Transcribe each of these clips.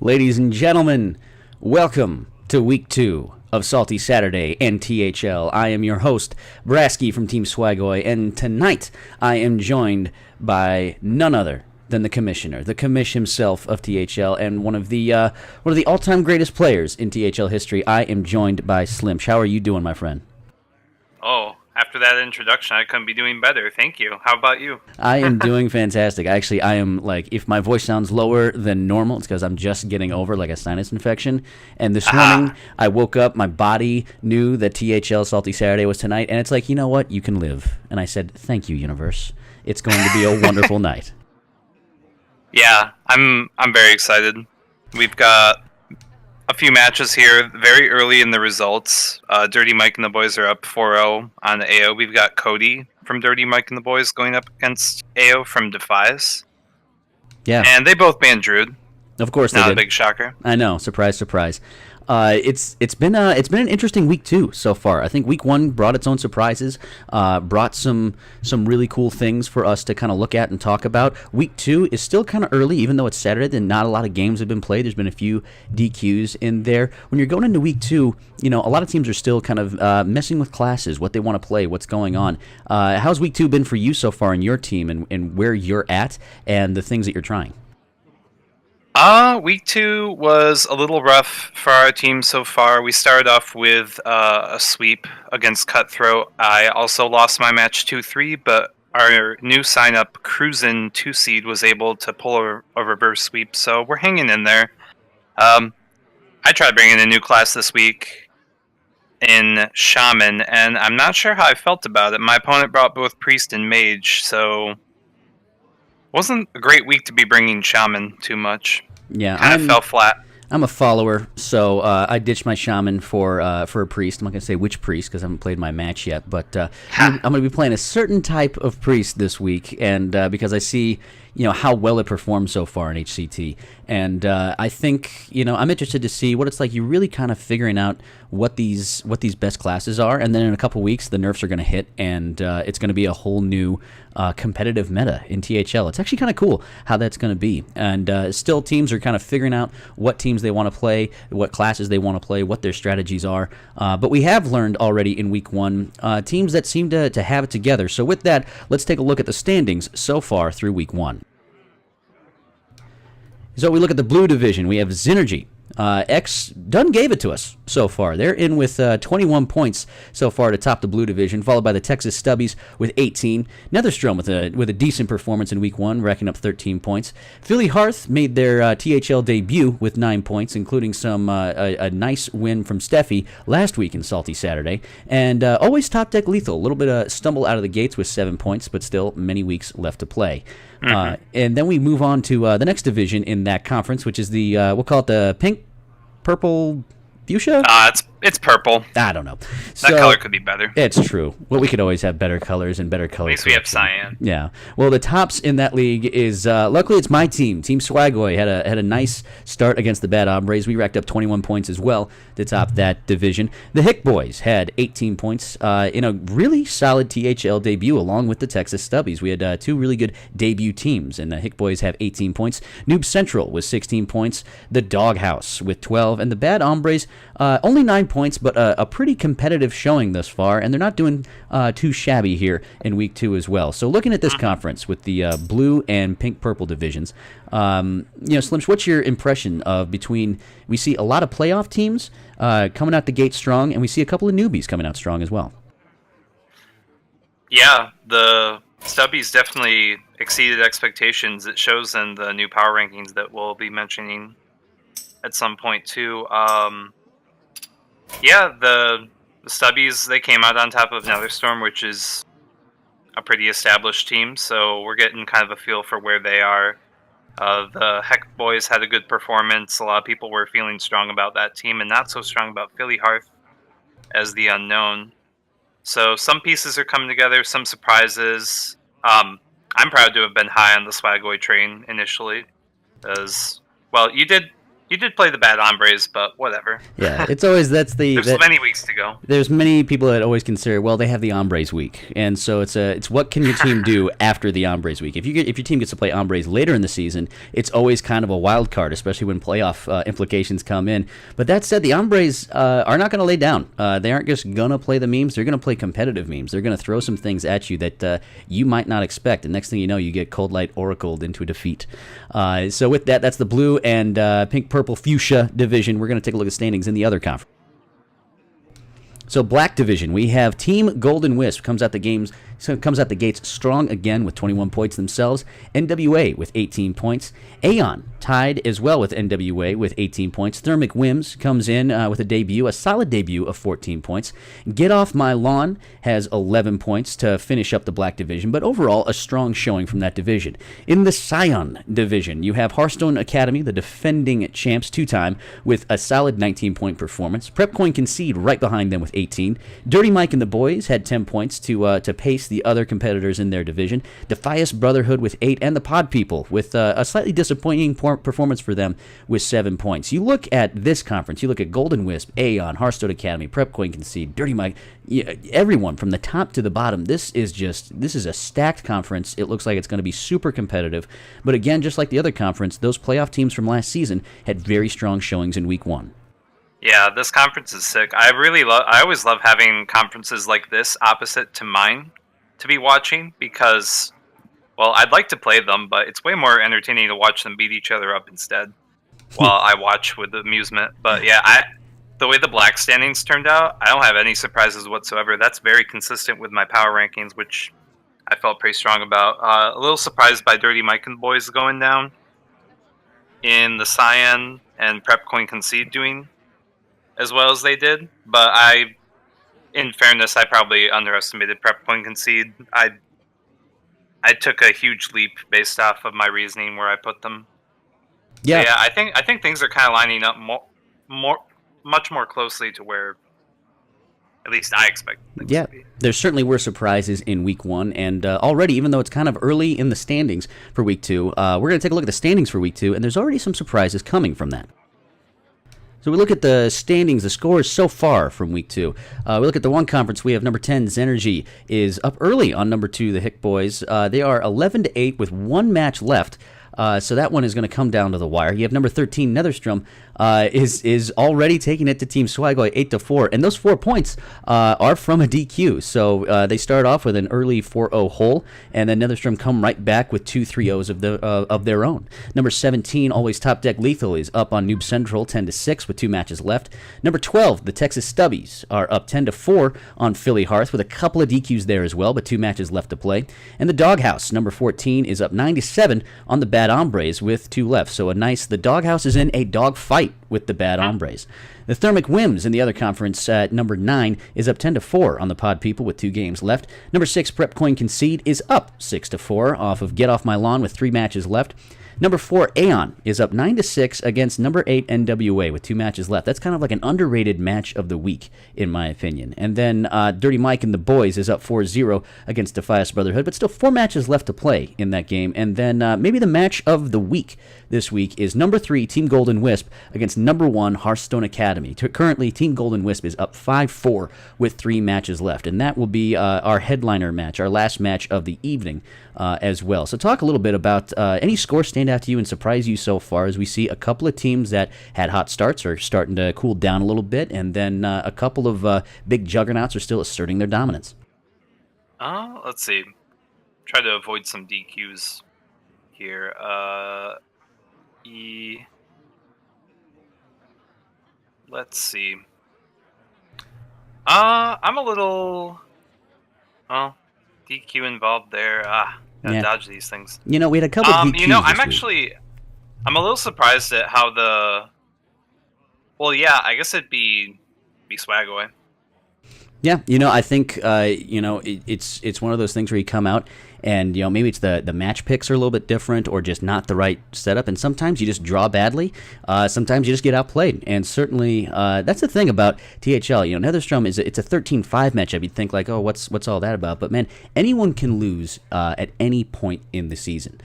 Ladies and gentlemen, welcome to week 2 of Salty Saturday and THL. I am your host, Brasky from Team Swagoy, and tonight I am joined by none other than the commissioner, the commish himself of THL, and one of the all-time greatest players in THL history. I am joined by Slimsh. How are you doing, my friend? Oh, after that introduction, I couldn't be doing better. Thank you. How about you? I am doing fantastic. Actually, I am if my voice sounds lower than normal, it's because I'm just getting over a sinus infection. And this morning, I woke up, my body knew that THL Salty Saturday was tonight, and it's like, you know what? You can live. And I said, thank you, universe. It's going to be a wonderful night. Yeah, I'm very excited. We've got a few matches here very early in the results. Dirty Mike and the boys are up 4-0 on AO. We've got Cody from Dirty Mike and the boys going up against AO from Defies. Yeah. And they both banned Druid. Of course they Not did. a big shocker. I know. Surprise, surprise. It's been an interesting week too so far. I think week 1 brought its own surprises, brought some really cool things for us to kind of look at and talk about. Week 2 is still kind of early, even though it's Saturday and not a lot of games have been played. There's been a few DQs in there. When you're going into week 2, a lot of teams are still kind of messing with classes, what they want to play, what's going on. How's week 2 been for you so far in your team and where you're at and the things that you're trying? Week 2 was a little rough for our team so far. We started off with a sweep against Cutthroat. I also lost my match 2-3, but our new sign-up, Cruisin' 2-seed, was able to pull a reverse sweep, so we're hanging in there. I tried bringing a new class this week in Shaman, and I'm not sure how I felt about it. My opponent brought both Priest and Mage, so wasn't a great week to be bringing Shaman too much. Yeah, kind of fell flat. I'm a follower, so I ditched my shaman for a priest. I'm not going to say which priest because I haven't played my match yet, but I'm going to be playing a certain type of priest this week, and because I see how well it performs so far in HCT, and I think I'm interested to see what it's like. You're really kind of figuring out what these best classes are, and then in a couple weeks the nerfs are going to hit, and it's going to be a whole new competitive meta in THL. It's actually kind of cool how that's going to be, and still teams are kind of figuring out what teams they want to play, what classes they want to play, what their strategies are. But we have learned already in week 1 teams that seem to have it together. So with that, let's take a look at the standings so far through week 1. So we look at the blue division. We have Xynergy. X done gave it to us so far. They're in with 21 points so far to top the blue division, followed by the Texas Stubbies with 18. Netherstrom with a decent performance in week 1, racking up 13 points. Philly Hearth made their THL debut with 9 points, including a nice win from Steffi last week in Salty Saturday. And always Top Deck Lethal, a little bit of stumble out of the gates with 7 points, but still many weeks left to play. And then we move on to the next division in that conference, which is the we'll call it the pink, purple, fuchsia. It's purple. I don't know. That color could be better. It's true. Well, we could always have better colors and better colors. At least we have cyan. Yeah. Well, the tops in that league is luckily it's my team. Team Swagoy had a nice start against the Bad Hombres. We racked up 21 points as well to top that division. The Hick Boys had 18 points in a really solid THL debut along with the Texas Stubbies. We had 2 really good debut teams, and the Hick Boys have 18 points. Noob Central with 16 points. The Doghouse with 12, and the Bad Hombres only 9 points, but a pretty competitive showing thus far, and they're not doing too shabby here in week 2 as well. So looking at this conference with the blue and pink-purple divisions, Slimsh, what's your impression of between, we see a lot of playoff teams coming out the gate strong, and we see a couple of newbies coming out strong as well. Yeah, the Stubbies definitely exceeded expectations. It shows in the new power rankings that we'll be mentioning at some point too. Yeah, the Stubbies, they came out on top of Netherstorm, which is a pretty established team, so we're getting kind of a feel for where they are. The Heck Boys had a good performance. A lot of people were feeling strong about that team, and not so strong about Philly Hearth as the unknown. So some pieces are coming together, some surprises. I'm proud to have been high on the Swagoy train initially, as well. You did He did play the bad hombres, but whatever. Yeah, it's always There's many weeks to go. There's many people that always consider, well, they have the hombres week, and so it's what can your team do after the hombres week? If your team gets to play hombres later in the season, it's always kind of a wild card, especially when playoff implications come in. But that said, the hombres are not going to lay down. They aren't just going to play the memes; they're going to play competitive memes. They're going to throw some things at you that you might not expect, and next thing you know, you get Cold Light oracled into a defeat. So with that, that's the blue and pink. Purple fuchsia division. We're going to take a look at standings in the other conference. So black division, we have Team Golden Wisp comes out the gates strong again with 21 points themselves. NWA with 18 points. Aeon tied as well with NWA with 18 points. Thermic Whims comes in with a solid debut of 14 points. Get Off My Lawn has 11 points to finish up the black division, but overall a strong showing from that division. In the Scion division, you have Hearthstone Academy, the defending champs two-time, with a solid 19-point performance. Prepcoin Concede right behind them with 18. Dirty Mike and the boys had 10 points to pace the other competitors in their division. Defias Brotherhood with 8, and the Pod People with a slightly disappointing performance for them with 7 points. You look at this conference, you look at Golden Wisp, Aeon, Hearthstone Academy, Prepcoin Concede, Dirty Mike, everyone from the top to the bottom. This is a stacked conference. It looks like it's going to be super competitive. But again, just like the other conference, those playoff teams from last season had very strong showings in week 1. Yeah, this conference is sick. I always love having conferences like this opposite to mine to be watching because, well, I'd like to play them, but it's way more entertaining to watch them beat each other up instead while I watch with amusement. But yeah, the way the black standings turned out, I don't have any surprises whatsoever. That's very consistent with my power rankings, which I felt pretty strong about. A little surprised by Dirty Mike and the boys going down in the Cyan and Prepcoin Concede doing as well as they did, but in fairness, I probably underestimated Prepcoin Concede. I took a huge leap based off of my reasoning where I put them. Yeah, so yeah, I think things are kind of lining up much more closely to where at least I expect things to be. There certainly were surprises in week 1, and already, even though it's kind of early in the standings for week 2, we're going to take a look at the standings for week 2, and there's already some surprises coming from that. So we look at the standings, the scores so far from week 2. We look at the one conference. We have number 10, Zenergy, is up early on number 2, the Hick Boys. They are 11-8 with one match left. So that one is going to come down to the wire. You have number 13, Netherstrom, is already taking it to Team Swagoy 8-4, and those 4 points are from a DQ. So they start off with an early 4-0 hole, and then Netherstrom come right back with 2 3-0s of their own. Number 17, Always Top Deck Lethal, is up on Noob Central 10-6 with 2 matches left. Number 12, the Texas Stubbies, are up 10-4 on Philly Hearth with a couple of DQs there as well, but 2 matches left to play. And the Doghouse, number 14, is up 9-7 on the Bad Hombres with 2 left. So the Doghouse is in a dog fight with the Bad Hombres. The Thermic Whims in the other conference at number 9 is up 10-4 on the Pod People with 2 games left. Number 6, Prepcoin Concede, is up 6-4 off of Get Off My Lawn with 3 matches left. Number 4, Aeon, is up 9-6 against number 8, NWA, with 2 matches left. That's kind of like an underrated match of the week, in my opinion. And then Dirty Mike and the boys is up 4-0 against Defias Brotherhood, but still 4 matches left to play in that game. And then maybe the match of the week this week is number 3, Team Golden Wisp, against number 1, Hearthstone Academy. Currently, Team Golden Wisp is up 5-4 with 3 matches left. And that will be our headliner match, our last match of the evening as well. So talk a little bit about any score stand out to you and surprise you so far, as we see a couple of teams that had hot starts are starting to cool down a little bit, and then a couple of big juggernauts are still asserting their dominance. Let's see. Try to avoid some DQs here. Let's see. I'm a little DQ involved there. Gotta dodge these things. We had a couple of DQs I'm a little surprised at how I guess it'd be Swagaway. Yeah, I think it's one of those things where you come out and maybe it's the match picks are a little bit different or just not the right setup, and sometimes you just draw badly. Sometimes you just get outplayed, and certainly that's the thing about THL. Netherstrom it's a 13-5 matchup. You'd think like, oh, what's all that about? But man, anyone can lose at any point in the season.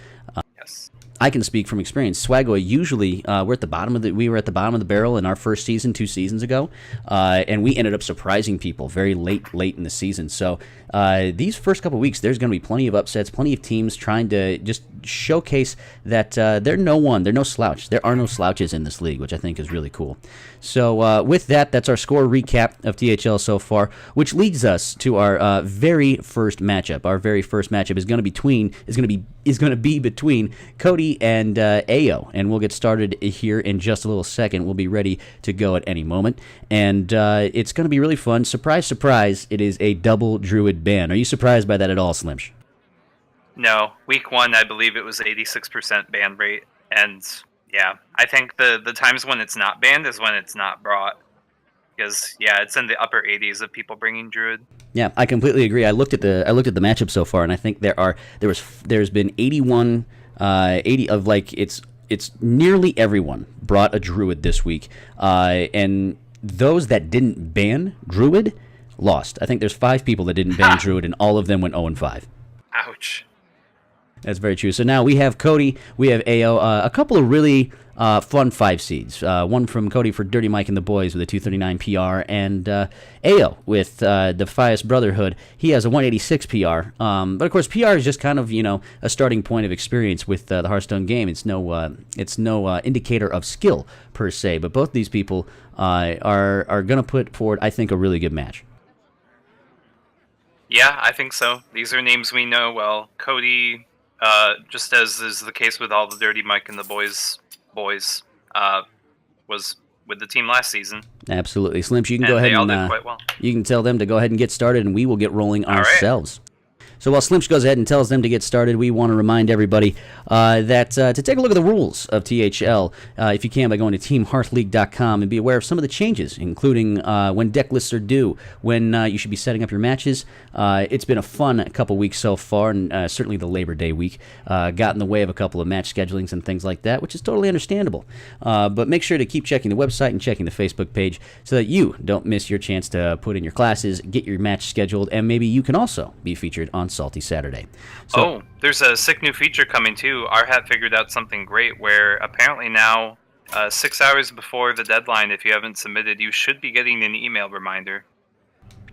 Yes. I can speak from experience. Swagoi usually we were at the bottom of the barrel in our first season 2 seasons ago, and we ended up surprising people very late in the season. So these first couple weeks, there's going to be plenty of upsets, plenty of teams trying to just showcase that they're no slouch. There are no slouches in this league, which I think is really cool. So with that, that's our score recap of THL so far, which leads us to our very first matchup. Our very first matchup is going to be between Cody and Ao, and we'll get started here in just a little second. We'll be ready to go at any moment, and it's going to be really fun. Surprise, surprise! It is a double Druid ban. Are you surprised by that at all, Slimsh? No, week 1, I believe it was 86% ban rate, and yeah, I think the times when it's not banned is when it's not brought, because it's in the upper 80s of people bringing Druid. Yeah, I completely agree. I looked at the matchup so far, and I think there's been 80 of it's nearly everyone brought a Druid this week, and those that didn't ban Druid lost. I think there's 5 people that didn't ban Druid, and all of them went 0-5. Ouch. That's very true. So now we have Cody, we have Ao, a couple of really fun 5 seeds. One from Cody for Dirty Mike and the Boys with a 239 PR, and Ao with Defias Brotherhood. He has a 186 PR. But of course, PR is just kind of a starting point of experience with the Hearthstone game. It's no indicator of skill per se. But both these people are going to put forward, I think, a really good match. Yeah, I think so. These are names we know well. Cody, just as is the case with all the Dirty Mike and the Boys, was with the team last season. Absolutely. Slimps, you can go ahead and did quite well. You can tell them to go ahead and get started, and we will get rolling All ourselves. Right. So while Slimsh goes ahead and tells them to get started, we want to remind everybody that to take a look at the rules of THL, if you can, by going to TeamHearthLeague.com, and be aware of some of the changes, including when deck lists are due, when you should be setting up your matches. It's been a fun couple weeks so far, and certainly the Labor Day week got in the way of a couple of match schedulings and things like that, which is totally understandable. But make sure to keep checking the website and checking the Facebook page so that you don't miss your chance to put in your classes, get your match scheduled, and maybe you can also be featured on Salty Saturday. So, there's a sick new feature coming too. Our Hat figured out something great where apparently now 6 hours before the deadline, if you haven't submitted, you should be getting an email reminder.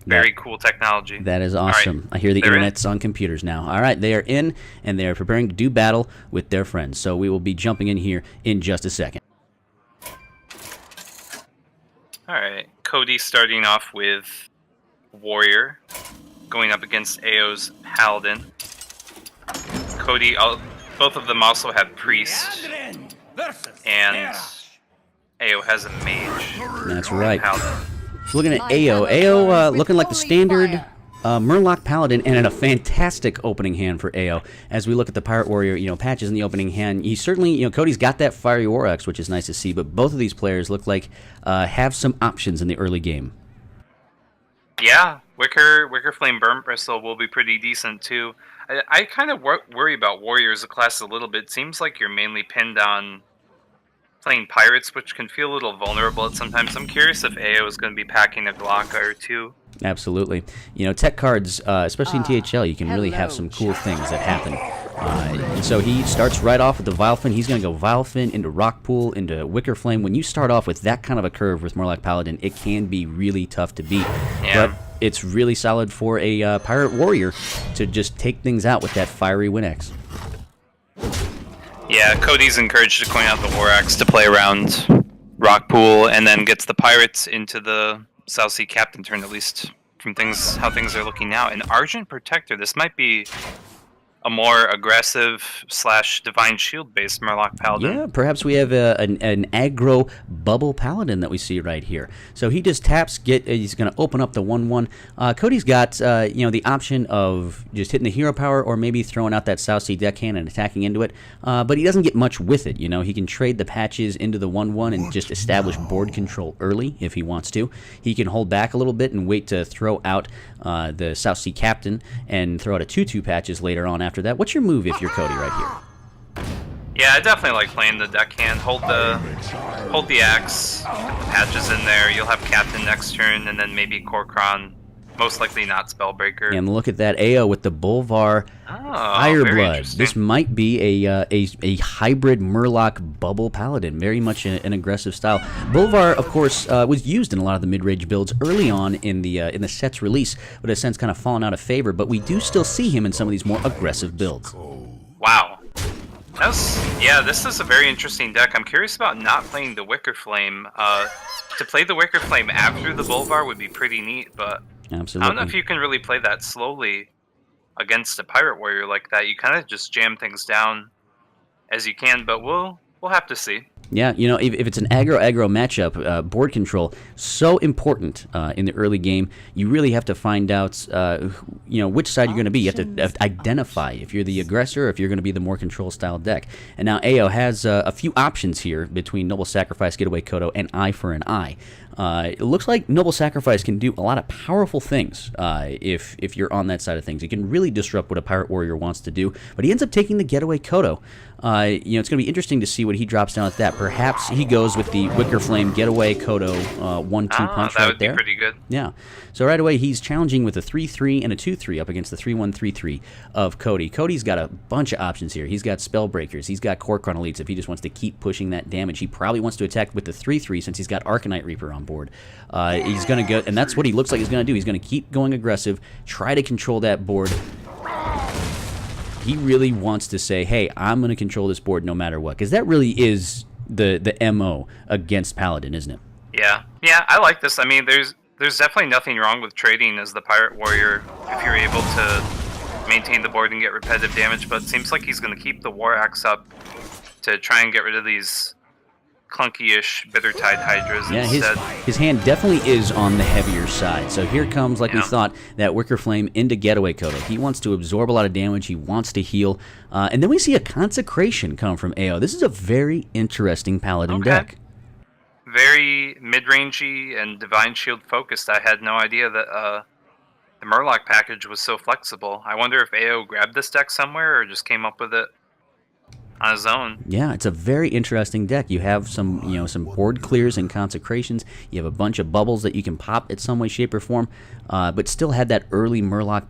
Very cool technology. That is awesome. Right. I hear the internet's on computers now. All right, they are in, and they are preparing to do battle with their friends. So we will be jumping in here in just a second. All right, Cody starting off with Warrior, going up against Ao's Paladin. Cody, both of them also have Priest, and Ao has a Mage. That's right. Paladin. Looking at Ao looking like the standard Murloc Paladin, and in a fantastic opening hand for Ao. As we look at the Pirate Warrior, patches in the opening hand, he certainly, Cody's got that Fiery War Axe, which is nice to see, but both of these players look like have some options in the early game. Yeah, Wicker Flame Burn Bristle will be pretty decent too. I kind of worry about Warrior as a class a little bit. Seems like you're mainly pinned on playing Pirates, which can feel a little vulnerable at sometimes. I'm curious if Ao is going to be packing a Glocka or two. Absolutely. Tech cards, especially in THL, you can really have some cool things that happen. And so he starts right off with the Vilefin. He's going to go Vilefin into Rockpool, into Wicker Flame. When you start off with that kind of a curve with Murloc Paladin, it can be really tough to beat. Yeah. But it's really solid for a Pirate Warrior to just take things out with that Fiery Win-X. Yeah, Cody's encouraged to coin out the War Axe to play around Rockpool, and then gets the Pirates into the South Sea Captain turn, at least from how things are looking now. An Argent Protector, this might be a more aggressive / Divine Shield based Murloc Paladin. Yeah, perhaps we have an aggro Bubble Paladin that we see right here. So he just taps, he's going to open up the 1/1. Cody's got the option of just hitting the hero power or maybe throwing out that South Sea Deckhand and attacking into it. But he doesn't get much with it. He can trade the patches into the 1/1 and just establish board control early if he wants to. He can hold back a little bit and wait to throw out the South Sea Captain and throw out a 2/2 patches later on after that. What's your move if you're Cody right here? Yeah, I definitely like playing the Deckhand. Hold the axe, get the patches in there. You'll have Captain next turn, and then maybe Korkron most likely not Spellbreaker. And look at that AO with the Bolvar Oh, very Fireblood. interesting. This might be a hybrid Murloc Bubble Paladin, very much an aggressive style. Bolvar, of course, was used in a lot of the mid-range builds early on in the set's release, but has since kind of fallen out of favor. But we do still see him in some of these more aggressive builds. Wow. This is a very interesting deck. I'm curious about not playing the Wicker Flame. To play the Wicker Flame after the Bolvar would be pretty neat, but Absolutely. I don't know if you can really play that slowly against a Pirate Warrior like that. You kind of just jam things down as you can, but we'll have to see. Yeah, you know, if it's an aggro-aggro matchup, board control, so important in the early game. You really have to find out, which side you're going to be. You have to identify if you're the aggressor or if you're going to be the more control-style deck. And now AO has a few options here between Noble Sacrifice, Getaway Kodo, and Eye for an Eye. It looks like Noble Sacrifice can do a lot of powerful things if you're on that side of things. It can really disrupt what a Pirate Warrior wants to do, but he ends up taking the Getaway Kodo. It's going to be interesting to see what he drops down at that. Perhaps he goes with the Wicker Flame Getaway Kodo 1-2 punch that right would there. be pretty good. Yeah. So right away, he's challenging with a 3-3 and a 2-3 up against the 3-1-3-3 of Cody. Cody's got a bunch of options here. He's got Spellbreakers. He's got Kor'kron Elites if he just wants to keep pushing that damage. He probably wants to attack with the 3-3 since he's got Arcanite Reaper on board. He's going to go, and that's what he looks like he's going to do. He's going to keep going aggressive, try to control that board. He really wants to say, hey, I'm going to control this board no matter what, because that really is the MO against Paladin, isn't it? Yeah, I like this. I mean, there's definitely nothing wrong with trading as the Pirate Warrior if you're able to maintain the board and get repetitive damage, but it seems like he's going to keep the War Axe up to try and get rid of these clunky-ish Bittertide Hydras instead. His hand definitely is on the heavier side. So here comes, like we thought, that Wicker Flame into Getaway Kodo. He wants to absorb a lot of damage. He wants to heal. And then we see a Consecration come from AO. This is a very interesting Paladin deck. Very mid-rangey and Divine Shield focused. I had no idea that the Murloc package was so flexible. I wonder if AO grabbed this deck somewhere or just came up with it on his own. Yeah, it's a very interesting deck. You have some board clears and consecrations. You have a bunch of bubbles that you can pop at some way, shape, or form, but still had that early Murloc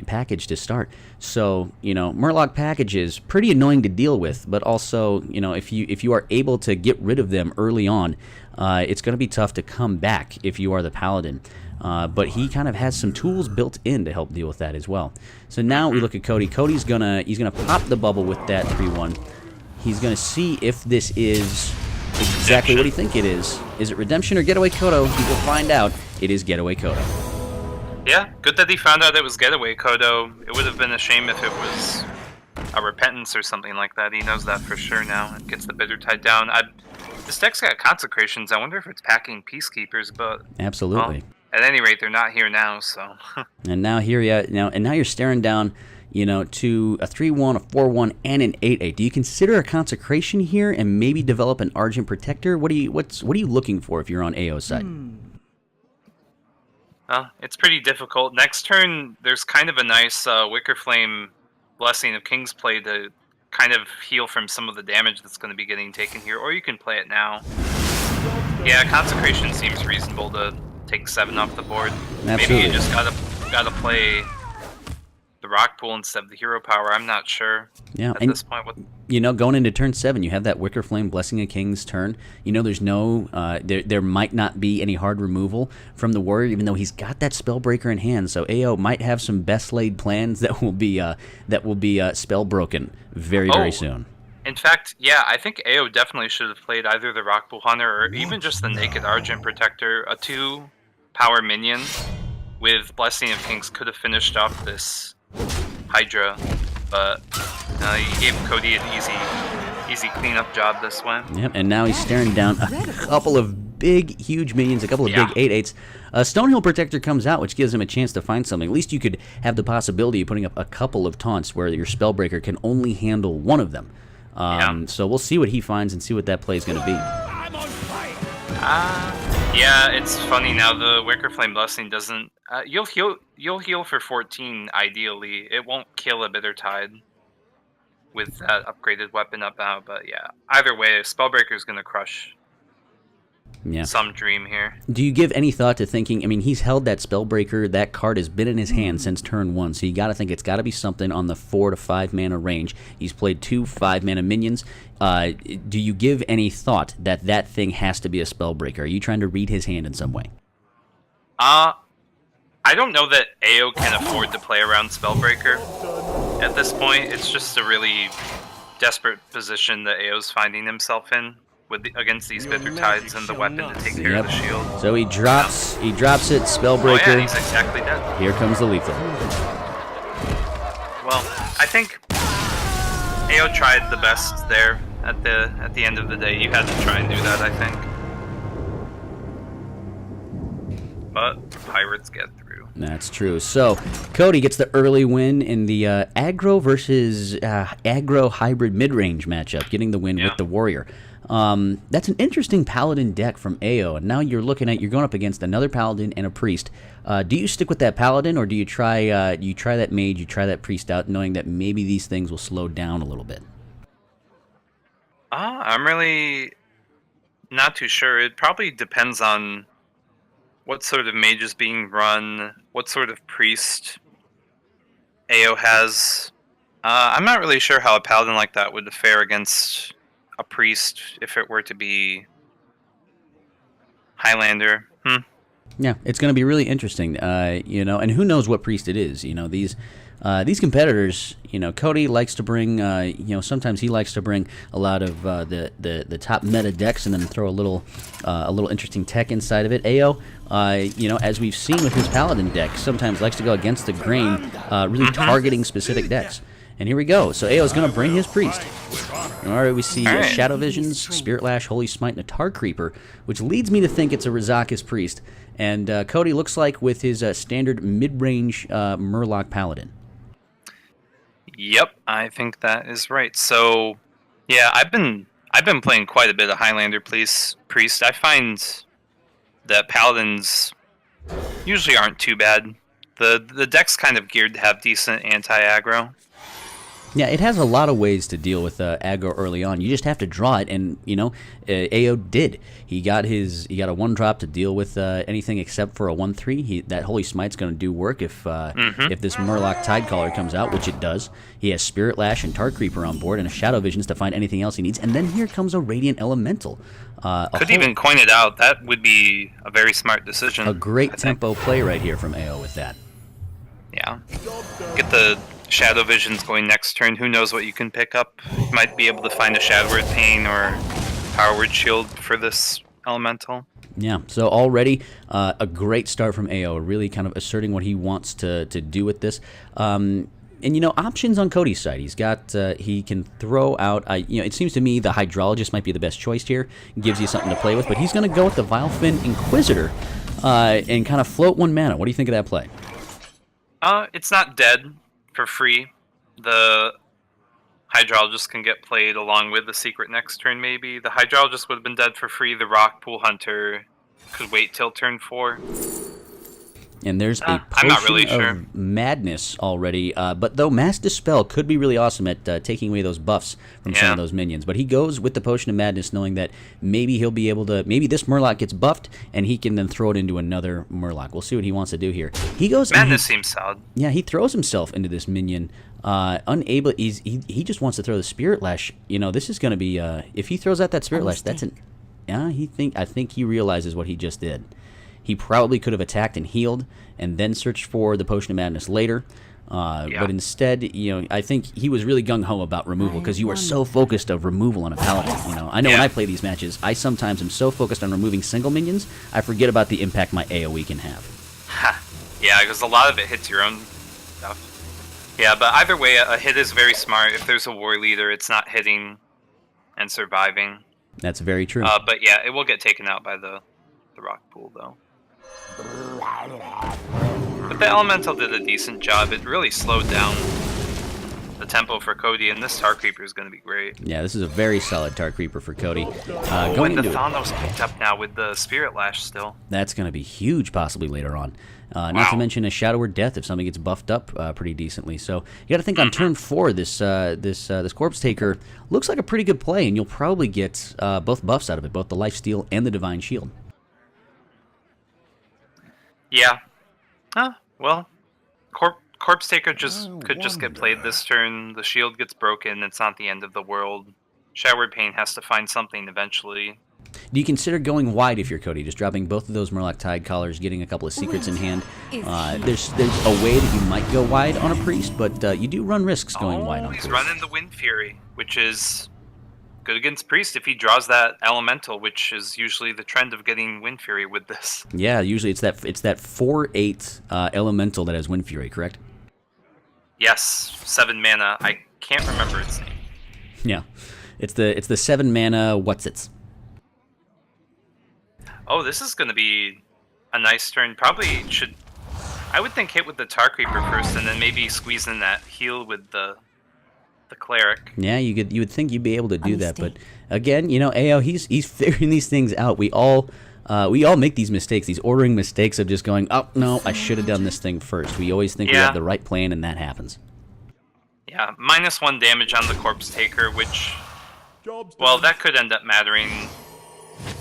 package to start. So, Murloc packages pretty annoying to deal with, but also, if you are able to get rid of them early on, it's going to be tough to come back if you are the Paladin. But he kind of has some tools built in to help deal with that as well. So now we look at Cody. Cody's gonna pop the bubble with that 3-1. He's gonna see if this is exactly what he think it is. Is it Redemption or Getaway Kodo? He will find out. It is Getaway Kodo. Yeah, good that he found out it was Getaway Kodo. It would have been a shame if it was a Repentance or something like that. He knows that for sure now and gets the Bittertide down. This deck's got Consecrations. I wonder if it's packing Peacekeepers, but Absolutely. Well, at any rate, they're not here now, so. And now you're staring down, to a 3-1, a 4-1, and an 8-8. Do you consider a Consecration here and maybe develop an Argent Protector? What are you looking for if you're on AO's side? It's pretty difficult. Next turn, there's kind of a nice Wicker Flame Blessing of King's play to kind of heal from some of the damage that's going to be getting taken here, or you can play it now. Yeah, Consecration seems reasonable to take 7 off the board. Absolutely. Maybe you just gotta play the Rock Pool instead of the Hero Power. I'm not sure. Yeah, at this point. Going into turn 7, you have that Wicker Flame Blessing of King's turn. There's no there might not be any hard removal from the Warrior, even though he's got that Spellbreaker in hand. So AO might have some best laid plans that will be spell broken very soon. In fact, yeah, I think AO definitely should have played either the Rockpool Hunter or even just the Naked Argent Protector. A 2-power minion with Blessing of Kings could have finished off this Hydra, but he gave Cody an easy cleanup job this way. Yep, and now he's staring down a couple of big, huge minions, a couple of big 8-8s. Stonehill Protector comes out, which gives him a chance to find something. At least you could have the possibility of putting up a couple of taunts where your Spellbreaker can only handle one of them. So we'll see what he finds and see what that play is going to be. Yeah, it's funny now. The Wicker Flame Blessing doesn't. You'll heal for 14 ideally. It won't kill a Bittertide with that upgraded weapon up now. But yeah, either way, Spellbreaker is going to crush Yeah. some dream here. Do you give any thought to thinking? I mean, he's held that Spellbreaker. That card has been in his hand since turn 1, so you got to think it's got to be something on the 4 to 5 mana range. He's played 2 5-mana minions. Do you give any thought that that thing has to be a Spellbreaker? Are you trying to read his hand in some way? I don't know that AO can afford to play around Spellbreaker at this point. It's just a really desperate position that AO's finding himself in against these Bitter Tides and the weapon to take care of the shield. So he drops it, Spellbreaker. Oh yeah, he's exactly dead. Here comes the lethal. Well, I think AO tried the best there at the end of the day. You had to try and do that, I think. But Pirates get through. That's true. So Cody gets the early win in the aggro versus aggro hybrid mid-range matchup, getting the win with the Warrior. That's an interesting Paladin deck from AO, and now you're going up against another Paladin and a Priest. Do you stick with that Paladin, or do you try that Mage, you try that Priest out, knowing that maybe these things will slow down a little bit? I'm really not too sure. It probably depends on what sort of mage is being run, what sort of priest AO has. I'm not really sure how a paladin like that would fare against a priest if it were to be Highlander. Yeah, it's going to be really interesting, and who knows what priest it is. These competitors, Cody likes to bring, sometimes he likes to bring a lot of the top meta decks and then throw a little interesting tech inside of it. AO, as we've seen with his Paladin deck, sometimes likes to go against the grain, really targeting specific decks. And here we go. So AO is going to bring his Priest. All right, we see Shadow Visions, Spirit Lash, Holy Smite, and a Tar Creeper, which leads me to think it's a Rizakis Priest. And Cody looks like with his standard mid-range Murloc Paladin. Yep, I think that is right. So, yeah, I've been playing quite a bit of Highlander Priest. I find that Paladins usually aren't too bad. The deck's kind of geared to have decent anti-aggro. Yeah, it has a lot of ways to deal with aggro early on. You just have to draw it, and AO did. He got a 1-drop to deal with anything except for a 1/3. That Holy Smite's going to do work if this Murloc Tidecaller comes out, which it does. He has Spirit Lash and Tar Creeper on board, and a Shadow Visions to find anything else he needs. And then here comes a Radiant Elemental. Could even coin it out. That would be a very smart decision. A great tempo play right here from AO with that. Yeah. Get the Shadow Visions going next turn. Who knows what you can pick up? You might be able to find a Shadow Word Pain or Power Word Shield for this elemental. Yeah, so already a great start from AO, really kind of asserting what he wants to do with this. And options on Cody's side. He's got he can throw out. It seems to me the Hydrologist might be the best choice here. Gives you something to play with, but he's going to go with the Vilefin Inquisitor and kind of float 1 mana. What do you think of that play? It's not dead for free. The Hydrologist can get played along with the Secret next turn, maybe. The Hydrologist would have been dead for free. The Rockpool Hunter could wait till turn 4. And there's a I'm not really Potion sure. of Madness already. But though Mass Dispel could be really awesome at taking away those buffs from some of those minions. But he goes with the Potion of Madness knowing that maybe he'll be able to... Maybe this Murloc gets buffed, and he can then throw it into another Murloc. We'll see what he wants to do here. He goes... Madness seems solid. Yeah, he throws himself into this minion. Unable... He just wants to throw the Spirit Lash. This is going to be... if he throws out that Spirit Lash, that's an... I think he realizes what he just did. He probably could have attacked and healed and then searched for the Potion of Madness later. But instead, I think he was really gung-ho about removal because you are so focused of removal on a Paladin. I know when I play these matches, I sometimes am so focused on removing single minions, I forget about the impact my AoE can have. Yeah, because a lot of it hits your own stuff. Yeah, but either way, a hit is very smart. If there's a War Leader, it's not hitting and surviving. That's very true. But yeah, it will get taken out by the Rock Pool, though. But the Elemental did a decent job. It really slowed down the tempo for Cody, and this Tar Creeper is going to be great. Yeah, this is a very solid Tar Creeper for Cody. And Going the into it, Thanos picked up now with the Spirit Lash still. that's going to be huge possibly later on. Not Wow. to mention a Shadow Word Death if something gets buffed up pretty decently. So you got to think on turn 4, this Corpse Taker looks like a pretty good play, and you'll probably get both buffs out of it, both the Lifesteal and the Divine Shield. Yeah. Well, Corpse Taker could just get played this turn. The shield gets broken. It's not the end of the world. Shower Pain has to find something eventually. Do you consider going wide if you're Cody, just dropping both of those Murloc Tide Collars, getting a couple of secrets in hand? There's a way that you might go wide on a Priest, but you do run risks going wide on a He's Priest. running the Wind Fury, which is good against Priest if he draws that Elemental, which is usually the trend of getting Wind Fury with this. Yeah, usually it's that 4/8 Elemental that has Wind Fury, correct? Yes, 7 mana. I can't remember its name. Yeah, it's the 7 mana what's-its. Oh, this is going to be a nice turn. Probably should... I would think hit with the Tar Creeper first, and then maybe squeeze in that heal with the Cleric. Yeah, you would think you'd be able to do that, but again, you know, AO, he's figuring these things out. We all make these mistakes, these ordering mistakes of just going, oh no, I should have done this thing first. We always think we have the right plan, and that happens. Yeah, -1 damage on the Corpse Taker, which, well, that could end up mattering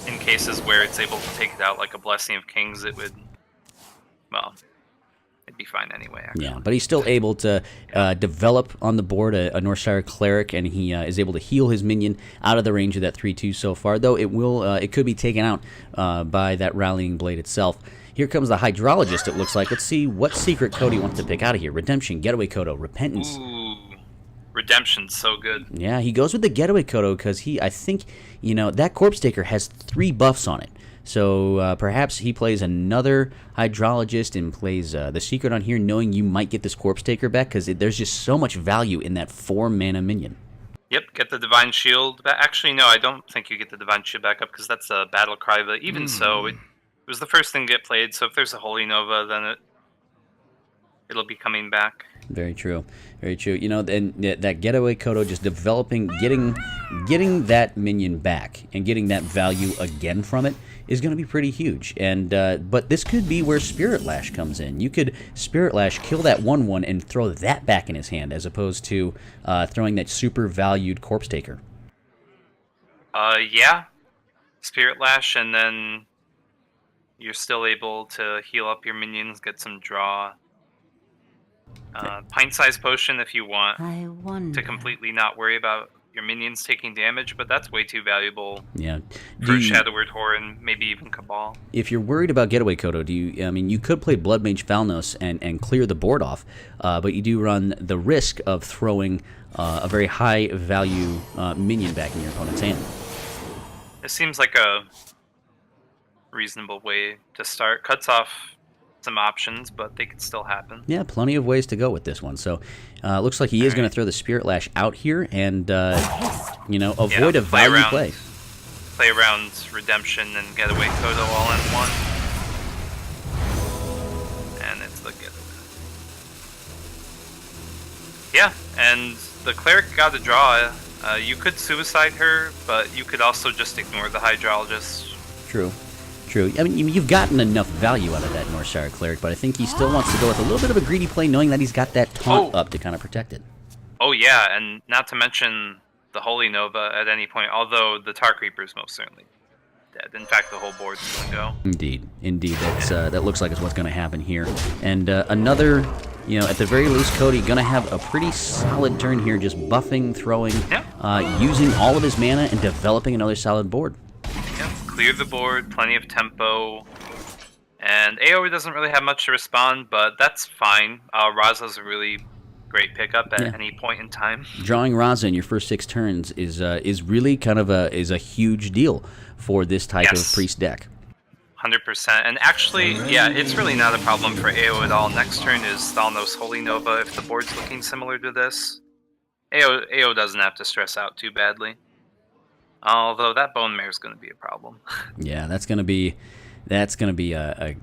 in cases where it's able to take it out like a Blessing of Kings. It would, well, it'd be fine anyway, actually. Yeah, but he's still able to develop on the board a Northshire Cleric, and he is able to heal his minion out of the range of that 3/2 so far, though it could be taken out by that Rallying Blade itself. Here comes the Hydrologist, it looks like. Let's see what secret Cody wants to pick out of here. Redemption, Getaway Kodo, Repentance. Ooh, Redemption's so good. Yeah, he goes with the Getaway Kodo because I think, you know, that Corpse Taker has 3 buffs on it. So perhaps he plays another Hydrologist and plays the Secret on here, knowing you might get this Corpse Taker back because there's just so much value in that 4 mana minion. Yep, get the Divine Shield back. Actually, no, I don't think you get the Divine Shield back up because that's a Battle Cry, but even so, it was the first thing to get played, so if there's a Holy Nova, then it'll be coming back. Very true. Very true. You know, and that Getaway Kodo just developing, getting that minion back and getting that value again from it is going to be pretty huge. And but this could be where Spirit Lash comes in. You could Spirit Lash, kill that 1/1, and throw that back in his hand, as opposed to throwing that super valued Corpse Taker. Yeah. Spirit Lash, and then you're still able to heal up your minions, get some draw. Pint-sized potion if you want to completely not worry about your minions taking damage, but that's way too valuable for Shadow Word Horror and maybe even Cabal. If you're worried about Getaway Kodo, you could play Blood Mage Falnos and clear the board off, but you do run the risk of throwing a very high value minion back in your opponent's hand. It seems like a reasonable way to start. Cuts off some options, but they could still happen. Yeah, plenty of ways to go with this one. So, looks like he is going to throw the Spirit Lash out here and, avoid a value play. Play around Redemption and Getaway Kodo all in one. And it's the Getaway. Yeah, and the Cleric got a draw. You could suicide her, but you could also just ignore the Hydrologist. True. I mean, you've gotten enough value out of that Northshire Cleric, but I think he still wants to go with a little bit of a greedy play, knowing that he's got that taunt up to kind of protect it. Oh, yeah, and not to mention the Holy Nova at any point, although the Tar Creeper is most certainly dead. In fact, the whole board's going to go. Indeed. That looks like it's what's going to happen here. And another, at the very least, Cody going to have a pretty solid turn here, just buffing, throwing, using all of his mana and developing another solid board. Clear the board, plenty of tempo, and AoE doesn't really have much to respond, but that's fine. Raza's a really great pickup at any point in time. Drawing Raza in your first 6 turns is really kind of a huge deal for this type of priest deck. 100%, and actually, it's really not a problem for AoE at all. Next turn is Thalnos Holy Nova if the board's looking similar to this. AoE doesn't have to stress out too badly. Although that Bone Mare is going to be a problem. Yeah, that's going to be That's going to be a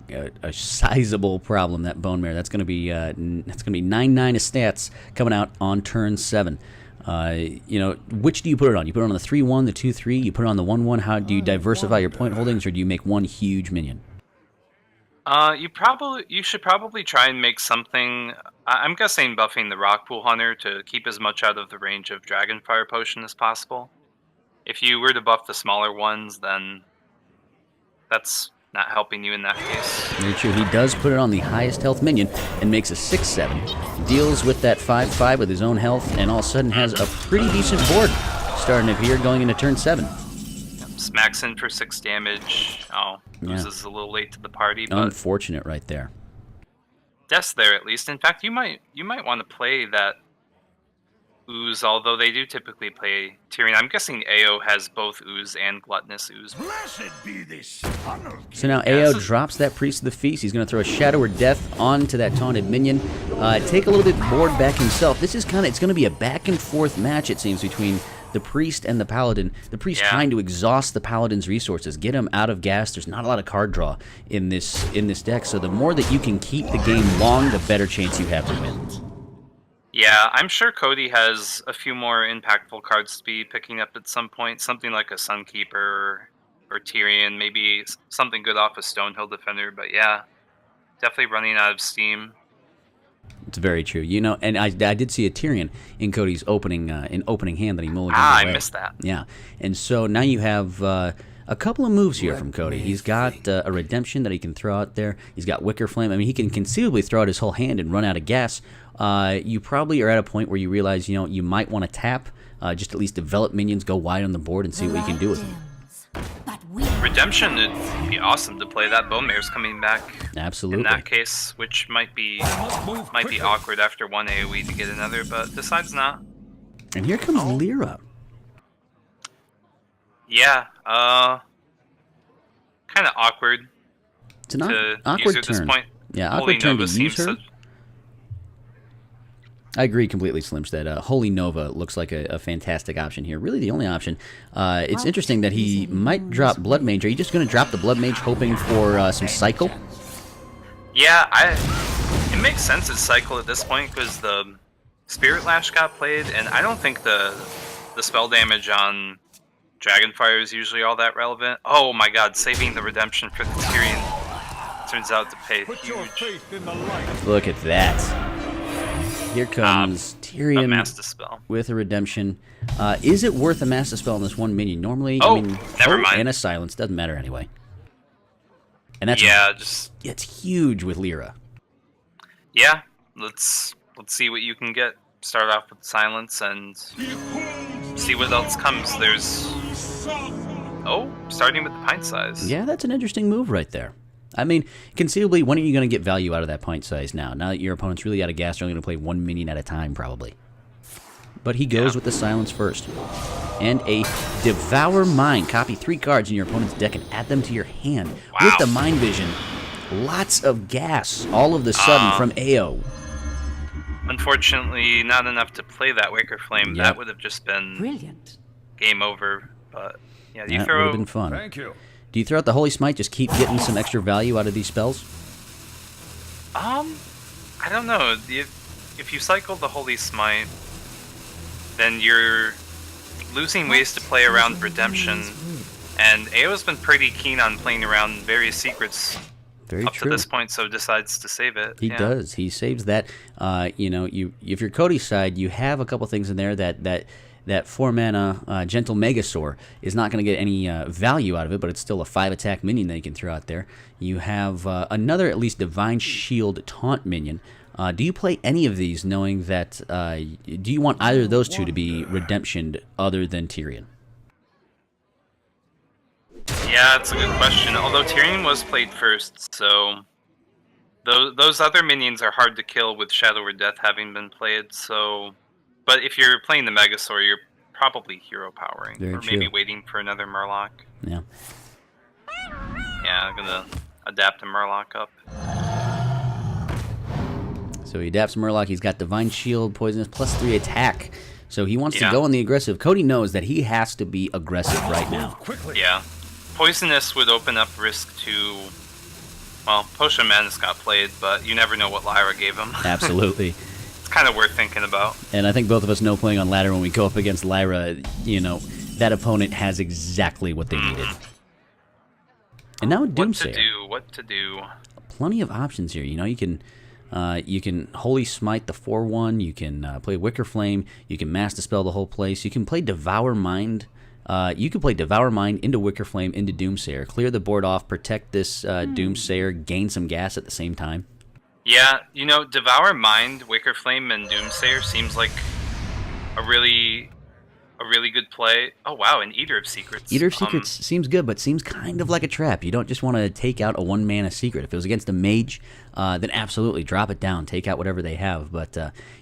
sizable problem. That bone mare. That's going to be 9/9 of stats coming out on turn 7. Which do you put it on? You put it on the 3/1, the 2/3. You put it on the 1/1. How do you diversify your point holdings, or do you make one huge minion? You should probably try and make something. I'm guessing buffing the Rockpool Hunter to keep as much out of the range of Dragonfire Potion as possible. If you were to buff the smaller ones, then that's not helping you in that case. Very true. He does put it on the highest health minion and makes a 6/7. Deals with that 5/5 with his own health, and all of a sudden has a pretty decent board starting up here going into turn 7. Smacks in for 6 damage. Loses a little late to the party, but unfortunate right there. Death's there at least. In fact, you might want to play that Ooze, although they do typically play Tyrion. I'm guessing AO has both Ooze and Gluttonous Ooze. Blessed be this funnel. So now AO drops that Priest of the Feast. He's going to throw a Shadow or Death onto that taunted minion. Take a little bit board back himself. This is it's going to be a back and forth match, it seems, between the Priest and the Paladin. The Priest trying to exhaust the Paladin's resources, get him out of gas. There's not a lot of card draw in this deck, so the more that you can keep the game long, the better chance you have to win. Yeah, I'm sure Cody has a few more impactful cards to be picking up at some point. Something like a Sunkeeper or Tyrion, maybe something good off a Stonehill Defender. But yeah, definitely running out of steam. It's very true. And I did see a Tyrion in Cody's opening hand that he mulliganed away. I missed that. Yeah, and so now you have a couple of moves here from Cody. He's got a Redemption that he can throw out there. He's got Wicker Flame. I mean, he can conceivably throw out his whole hand and run out of gas. You probably are at a point where you realize, you might want to tap, just at least develop minions, go wide on the board, and see what you can do with them. Redemption would be awesome to play. That Bone Mare's coming back. Absolutely. In that case, which might be awkward after one AoE to get another, but decides not. And here comes Lyra. Yeah, kind of awkward. It's an awkward at turn. This point. Yeah, Holy awkward turn Nova to use her. I agree completely, Slims, that Holy Nova looks like a fantastic option here. Really the only option. It's interesting that he might drop Blood Mage. Are you just going to drop the Blood Mage hoping for some Cycle? Yeah, it makes sense it's Cycle at this point because the Spirit Lash got played, and I don't think the spell damage on Dragonfire is usually all that relevant. Oh my god, saving the Redemption for the Tyrion turns out to pay huge. Look at that. Here comes Tyrion Mass Dispel with a Redemption. Is it worth a Mass Dispel on this one minion? Normally, never mind. And a Silence. Doesn't matter anyway. And that's it's huge with Lyra. Yeah, let's see what you can get. Start off with Silence and see what else comes. There's starting with the Pint Size. Yeah, that's an interesting move right there. I mean, conceivably, when are you going to get value out of that Pint Size now? Now that your opponent's really out of gas, they're only going to play one minion at a time, probably. But he goes with the Silence first. And a Devour Mind. Copy 3 cards in your opponent's deck and add them to your hand. Wow. With the Mind Vision, lots of gas all of the sudden from AO. Unfortunately, not enough to play that Waker Flame. Yep. That would have just been Brilliant. Game over. But yeah, That would have been fun. Thank you. Do you throw out the Holy Smite, just keep getting some extra value out of these spells? I don't know. If you cycle the Holy Smite, then you're losing ways to play around Redemption. And AO's been pretty keen on playing around various secrets Very up true. to this point, so decides to save it. He does. He saves that. If you're Cody's side, you have a couple things in there that 4-mana Gentle Megasaur is not going to get any value out of it, but it's still a 5-attack minion that you can throw out there. You have another, at least, Divine Shield Taunt minion. Do you play any of these knowing that... do you want either of those two to be redemptioned other than Tyrion? Yeah, that's a good question. Although Tyrion was played first, so... Those other minions are hard to kill with Shadow or Death having been played, so... But if you're playing the Megasaur, you're probably hero powering. Very or maybe true. waiting for another Murloc. Yeah. Yeah, I'm gonna adapt a Murloc up. So he adapts Murloc. He's got Divine Shield, Poisonous, +3 attack. So he wants to Yeah. go on the aggressive. Cody knows that he has to be aggressive right now. Quickly. Yeah. Poisonous would open up risk to... Well, Potion Madness got played, but you never know what Lyra gave him. Absolutely. It's kind of worth thinking about. And I think both of us know playing on ladder when we go up against Lyra, you know, that opponent has exactly what they needed. And now Doomsayer. What to do? Plenty of options here. You know, you can Holy Smite the 4/1. You can play Wicker Flame. You can Mass Dispel the whole place. You can play Devour Mind. You can play Devour Mind into Wicker Flame into Doomsayer. Clear the board off. Protect this Doomsayer. Gain some gas at the same time. Yeah, you know, Devour Mind, Wicker Flame, and Doomsayer seems like a really good play. Oh wow, and Eater of Secrets. Eater of Secrets seems good, but seems kind of like a trap. You don't just want to take out a 1-mana secret. If it was against a mage, then absolutely drop it down, take out whatever they have. But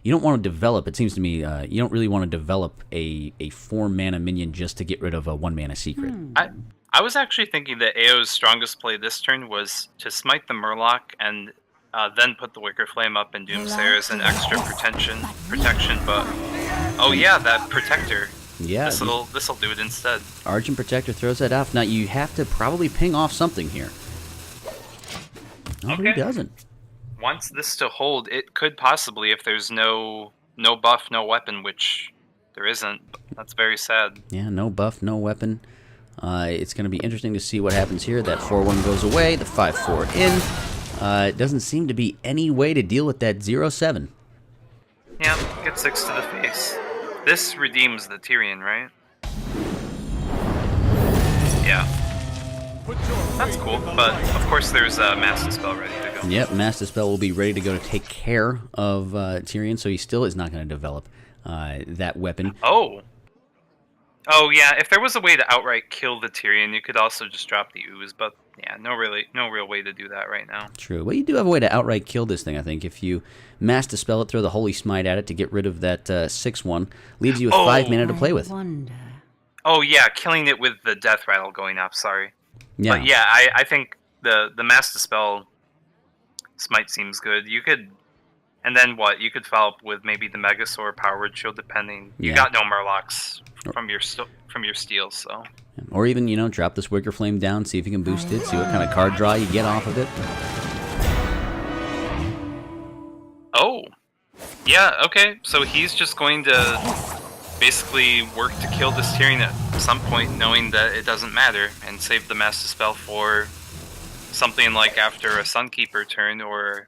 you don't want to develop, it seems to me, you don't really want to develop a 4-mana minion just to get rid of a 1-mana secret. I was actually thinking that AO's strongest play this turn was to smite the Murloc and then put the Wicker Flame up and Doomsayer as an extra protection. But oh yeah, that Protector. Yeah, this'll do it instead. Argent Protector throws that off. Now you have to probably ping off something here. No, but he doesn't. Wants this to hold, it could possibly, if there's no buff, no weapon, which there isn't. That's very sad. Yeah, no buff, no weapon. It's going to be interesting to see what happens here. That 4/1 goes away. The 5/4 in. It doesn't seem to be any way to deal with that 0/7. Yeah, get 6 to the face. This redeems the Tyrion, right? Yeah. That's cool, but of course there's a Mass Dispel ready to go. Yep, Mass Dispel will be ready to go to take care of Tyrion, so he still is not going to develop that weapon. Oh, yeah, if there was a way to outright kill the Tyrion, you could also just drop the Ooze, but yeah, no real way to do that right now. True. Well, you do have a way to outright kill this thing, I think. If you Mass Dispel it, throw the Holy Smite at it to get rid of that 6/1, leaves you with 5 mana to play with. Oh, yeah, killing it with the Death Rattle going up, sorry. Yeah. But yeah, I think the Mass Dispel Smite seems good. You could... And then what? You could follow up with maybe the Megasaur Powered Shield, depending. You got no Murlocs from your steel, so... Or even, you know, drop this Wicker Flame down, see if you can boost it, see what kind of card draw you get off of it. Oh. Yeah, okay. So he's just going to basically work to kill this Tyrion at some point, knowing that it doesn't matter, and save the Mass Dispel for something like after a Sunkeeper turn or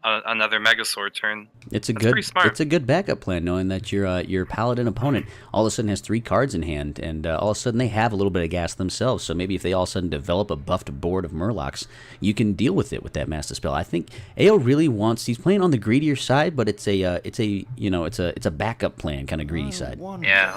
another Megasaur turn. It's a pretty smart. It's a good backup plan, knowing that your Paladin opponent all of a sudden has 3 cards in hand, and all of a sudden they have a little bit of gas themselves. So maybe if they all of a sudden develop a buffed board of Murlocs, you can deal with it with that Mass Dispel. I think AO really wants. He's playing on the greedier side, but it's a backup plan kind of greedy side. Yeah,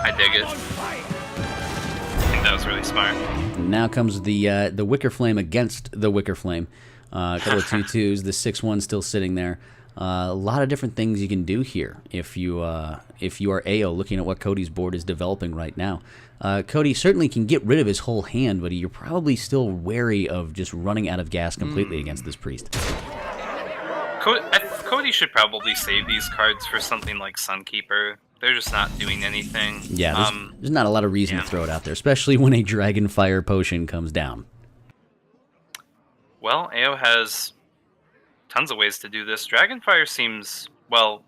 I dig it. I think that was really smart. Now comes the Wicker Flame against the Wicker Flame. A couple of 2/2s, the 6/1 still sitting there. A lot of different things you can do here if you are AO looking at what Cody's board is developing right now. Cody certainly can get rid of his whole hand, but you're probably still wary of just running out of gas completely against this priest. Cody should probably save these cards for something like Sunkeeper. They're just not doing anything. Yeah, there's not a lot of reason to throw it out there, especially when a Dragonfire Potion comes down. Well, AO has tons of ways to do this. Dragonfire seems... Well,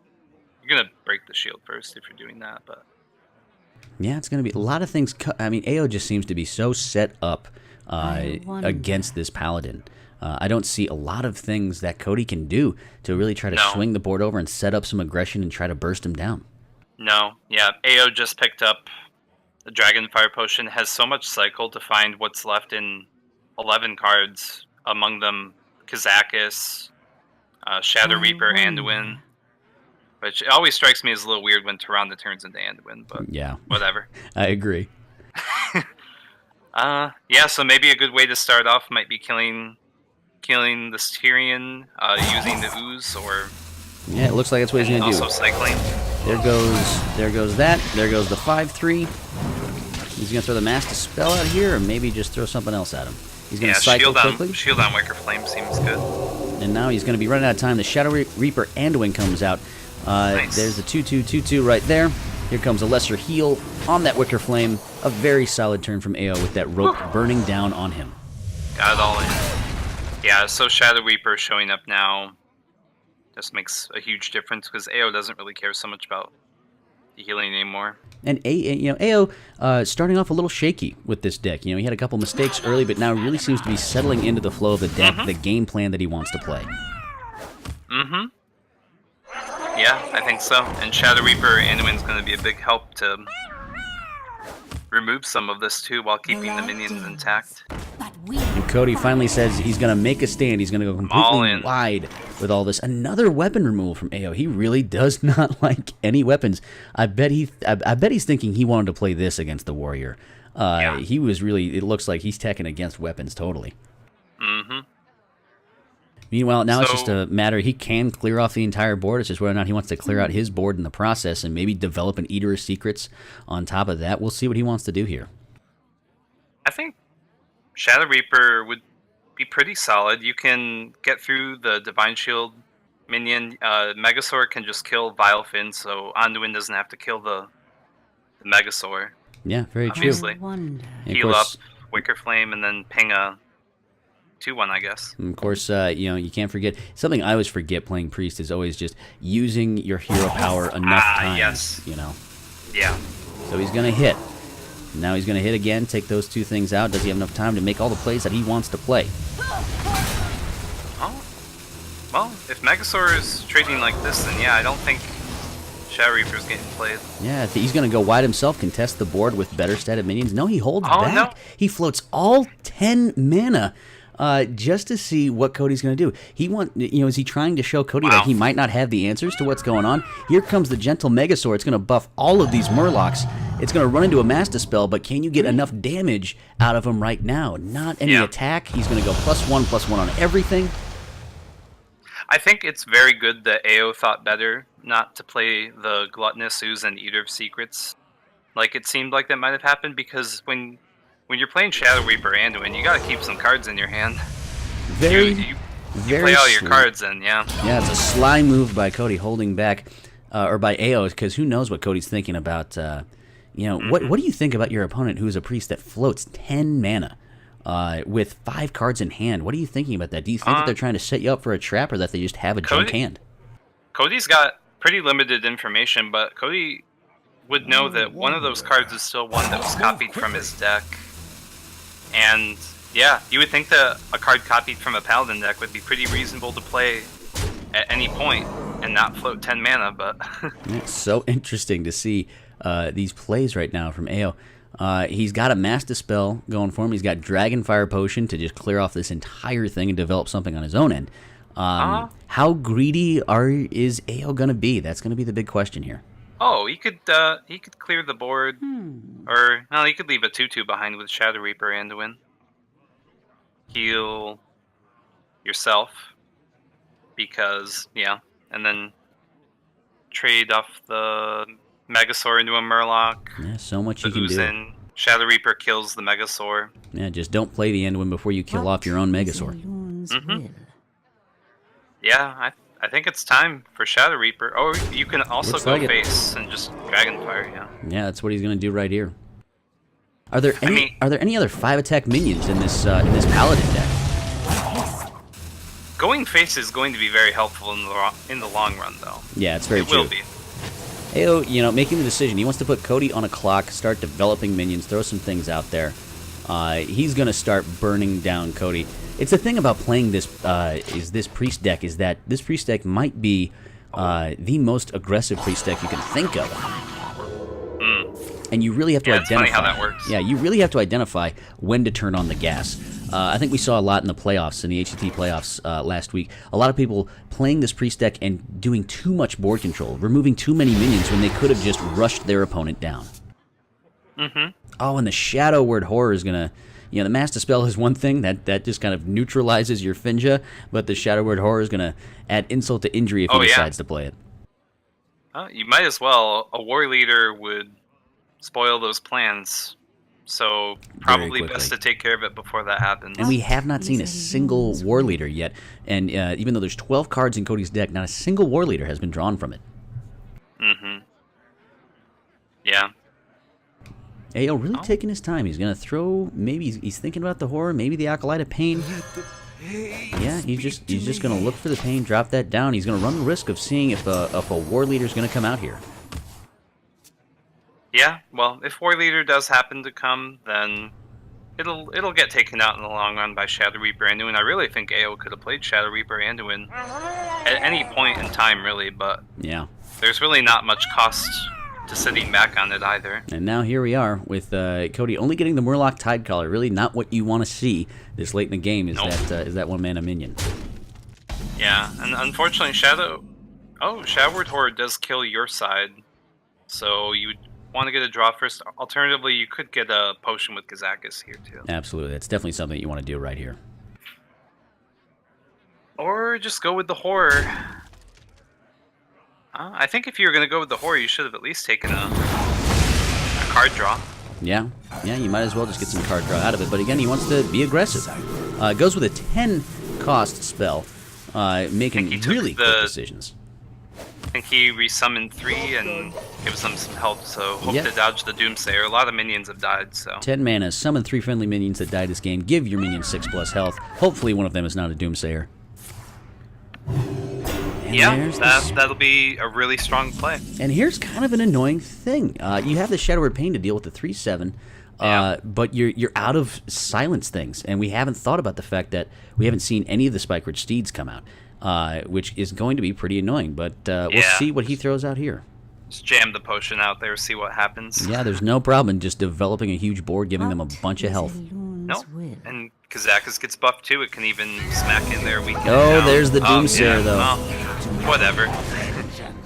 you're going to break the shield first if you're doing that, but... Yeah, it's going to be a lot of things. I mean, AO just seems to be so set up against this Paladin. I don't see a lot of things that Cody can do to really try to swing the board over and set up some aggression and try to burst him down. No, yeah. AO just picked up the Dragonfire Potion, has so much cycle to find what's left in 11 cards. Among them, Kazakis, Shadow Reaper, Anduin. Which always strikes me as a little weird when Tyrande turns into Anduin, but yeah, whatever. I agree. Yeah, so maybe a good way to start off might be killing this Tyrion, using the Ooze, or... Yeah, it looks like that's what he's going to do. Also cycling. There goes that. There goes the 5/3. He's going to throw the Mass Dispel out here, or maybe just throw something else at him. He's going to cycle quickly. Shield on Wicker Flame seems good. And now he's going to be running out of time. The Shadow Reaper Anduin comes out. Nice. There's the 2/2/2/2 right there. Here comes a lesser heal on that Wicker Flame. A very solid turn from AO with that rope burning down on him. Got it all in. Yeah, so Shadow Reaper showing up now just makes a huge difference because AO doesn't really care so much about the healing anymore. And AO starting off a little shaky with this deck. He had a couple mistakes early, but now really seems to be settling into the flow of the deck, the game plan that he wants to play. Mm-hmm. Yeah, I think so. And Shadow Reaper Anduin's going to be a big help to remove some of this too while keeping the minions intact. And Cody finally says he's going to make a stand. He's going to go completely wide with all this. Another weapon removal from AO. He really does not like any weapons. I bet he's thinking he wanted to play this against the Warrior. Yeah. He was really, it looks like he's teching against weapons totally. Mm-hmm. Meanwhile, now it's just a matter, he can clear off the entire board. It's just whether or not he wants to clear out his board in the process and maybe develop an Eater of Secrets on top of that. We'll see what he wants to do here. I think Shadow Reaper would be pretty solid. You can get through the Divine Shield minion. Megasaur can just kill Vilefin, so Anduin doesn't have to kill the Megasaur. Yeah, very Obviously. true. Heal up, Wicker Flame, and then ping a 2-1, I guess. And of course, you can't forget, something I always forget playing Priest is always just using your hero power enough times. Yes. Yeah. So he's going to hit. Now he's going to hit again, take those two things out. Does he have enough time to make all the plays that he wants to play? Oh. Well, if Megasaur is trading like this, then yeah, I don't think Shadow Reaper's getting played. Yeah, he's going to go wide himself, contest the board with better statted minions. No, he holds Oh, back. no. He floats all 10 mana just to see what Cody's going to do. Is he trying to show Cody that he might not have the answers to what's going on? Here comes the Gentle Megasaur. It's going to buff all of these Murlocs. It's going to run into a Master Spell, but can you get enough damage out of him right now? Not any attack. He's going to go +1/+1 on everything. I think it's very good that AO thought better not to play the Gluttonous Ooze and Eater of Secrets. Like, it seemed like that might have happened because when you're playing Shadow Reaper Anduin, you gotta keep some cards in your hand. You play all your cards in, yeah. Yeah, it's a sly move by Cody holding back, or by AO, because who knows what Cody's thinking about. What do you think about your opponent who is a priest that floats 10 mana with 5 cards in hand? What are you thinking about that? Do you think that they're trying to set you up for a trap, or that they just have a junk hand? Cody's got pretty limited information, but Cody would know that one of those cards is still one that was copied from his deck. And yeah, you would think that a card copied from a Paladin deck would be pretty reasonable to play at any point and not float 10 mana, but... It's so interesting to see these plays right now from AO. He's got a Master Spell going for him. He's got Dragonfire Potion to just clear off this entire thing and develop something on his own end. How greedy is AO going to be? That's going to be the big question here. Oh, he could clear the board, or no, he could leave a 2/2 behind with Shadow Reaper Anduin. Heal yourself, because and then trade off the Megasaur into a Murloc. Yeah, so much you can do. In. Shadow Reaper kills the Megasaur. Yeah, just don't play the Anduin before you kill off your own Megasaur. Yeah, I think it's time for Shadow Reaper. Oh, you can also go face and just Dragonfire, Yeah, that's what he's going to do right here. Are there any other 5-attack minions in this Paladin deck? Going face is going to be very helpful in the long run, though. Yeah, it's very true. It will be. AO, making the decision. He wants to put Cody on a clock, start developing minions, throw some things out there. He's going to start burning down Cody. It's the thing about playing this priest deck is that this priest deck might be the most aggressive priest deck you can think of. And you really have to identify. It's funny how that works. Yeah, you really have to identify when to turn on the gas. I think we saw a lot in the playoffs, in the HCT playoffs last week. A lot of people playing this priest deck and doing too much board control, removing too many minions when they could have just rushed their opponent down. Oh, and the Shadow Word Horror is going to... the Master Spell is one thing that just kind of neutralizes your Finja, but the Shadow Word Horror is going to add insult to injury if he decides to play it. You might as well. A War Leader would spoil those plans, so probably best to take care of it before that happens. And we have not seen a single War Leader yet, and even though there's 12 cards in Cody's deck, not a single War Leader has been drawn from it. Yeah. AO really taking his time. He's going to throw, maybe he's thinking about the horror, maybe the Acolyte of Pain. Yeah, he's just going to look for the pain, drop that down. He's going to run the risk of seeing if a War Leader is going to come out here. Yeah, well, if War Leader does happen to come, then it'll get taken out in the long run by Shadow Reaper Anduin. I really think AO could have played Shadow Reaper Anduin at any point in time, really, but Yeah. there's really not much cost to sitting back on it either. And now here we are with Cody only getting the Murloc Tidecaller. Really not what you want to see this late in the game is that one mana minion. Yeah, and unfortunately Shadowward Horde does kill your side, so you would want to get a draw first. Alternatively, you could get a potion with Kazakus here too. Absolutely. That's definitely something you want to do right here. Or just go with the horror. I think if you were going to go with the horror, you should have at least taken a card draw. Yeah, you might as well just get some card draw out of it. But again, he wants to be aggressive. Goes with a 10 cost spell, making really quick decisions. I think he resummoned 3 and gives them some help, so hope Yep. to dodge the Doomsayer. A lot of minions have died, so... 10 mana, summon 3 friendly minions that die this game. Give your minions 6+ health. Hopefully one of them is not a Doomsayer. And Yeah, there's that'll be a really strong play. And here's kind of an annoying thing. You have the Shadowward Pain to deal with the 3/7, but you're out of silence things, and we haven't thought about the fact that we haven't seen any of the Spikeridge Steeds come out, which is going to be pretty annoying. But we'll see what he throws out here. Just jam the potion out there, see what happens. Yeah, there's no problem in just developing a huge board, giving them a bunch of health. Nope. And Kazakus gets buffed too. It can even smack in there. There's the Doomsayer, though. Well, whatever.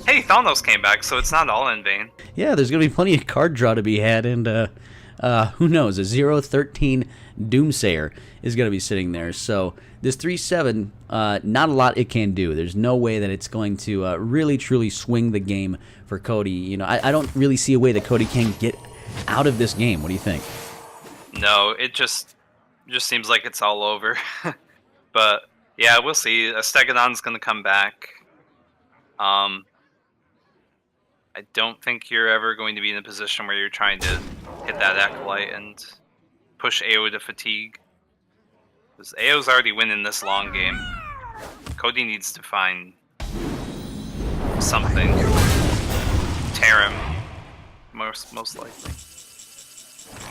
Hey, Thalnos came back, so it's not all in vain. Yeah, there's going to be plenty of card draw to be had, and who knows, a 0/13 Doomsayer is going to be sitting there. So this 3/7, not a lot it can do. There's no way that it's going to really, truly swing the game for Cody. You know, I don't really see a way that Cody can get out of this game. What do you think? No, it just seems like it's all over. But yeah, we'll see. Stegodon's going to come back. I don't think you're ever going to be in a position where you're trying to hit that Acolyte and push AO to fatigue. Because AO's already winning this long game. Cody needs to find something. Tear him, most likely.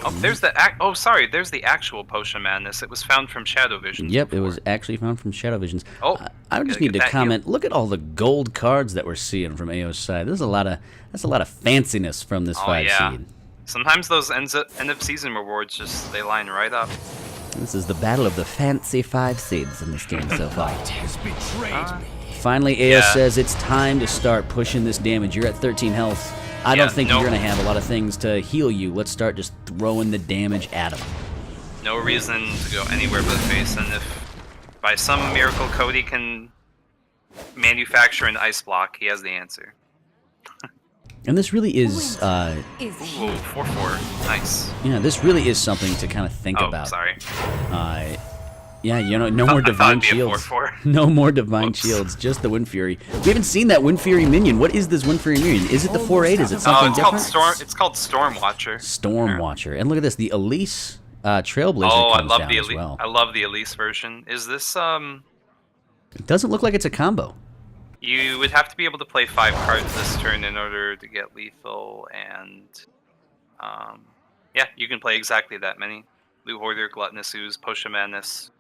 Oh, there's the there's the actual Potion Madness. It was found from Shadow Visions. Yep, before. it was actually found from Shadow Visions. Oh, I would just gotta need get to that comment. Look at all the gold cards that we're seeing from AO's side. That's a lot of fanciness from this 5 seed. Sometimes those end of season rewards they line right up. This is the battle of the fancy 5 seeds in this game so far. Has betrayed me. Finally, AO says it's time to start pushing this damage. You're at 13 health. I don't think you're going to have a lot of things to heal you. Let's start just throwing the damage at him. No reason to go anywhere but face, and if by some miracle Cody can manufacture an ice block, he has the answer. And this really is, Ooh, 4/4. Nice. yeah, this really is something to kind of think Oh, about. sorry. Yeah, you know, no more Divine it'd be a Shields. 4/4. No more Divine Whoops. Shields, just the Wind Fury. We haven't seen that Wind Fury minion. What is this Wind Fury minion? Is it the 4/8? Is it something it's different? called Storm Watcher. Storm Watcher. And look at this, the Elise Trailblazer Oh, I comes love down the as Elise. well. I love the Elise version. Is this It doesn't look like it's a combo. You would have to be able to play 5 cards this turn in order to get lethal, and yeah, you can play exactly that many. Loot Hoarder, Gluttonous Ooze, Potion Madness,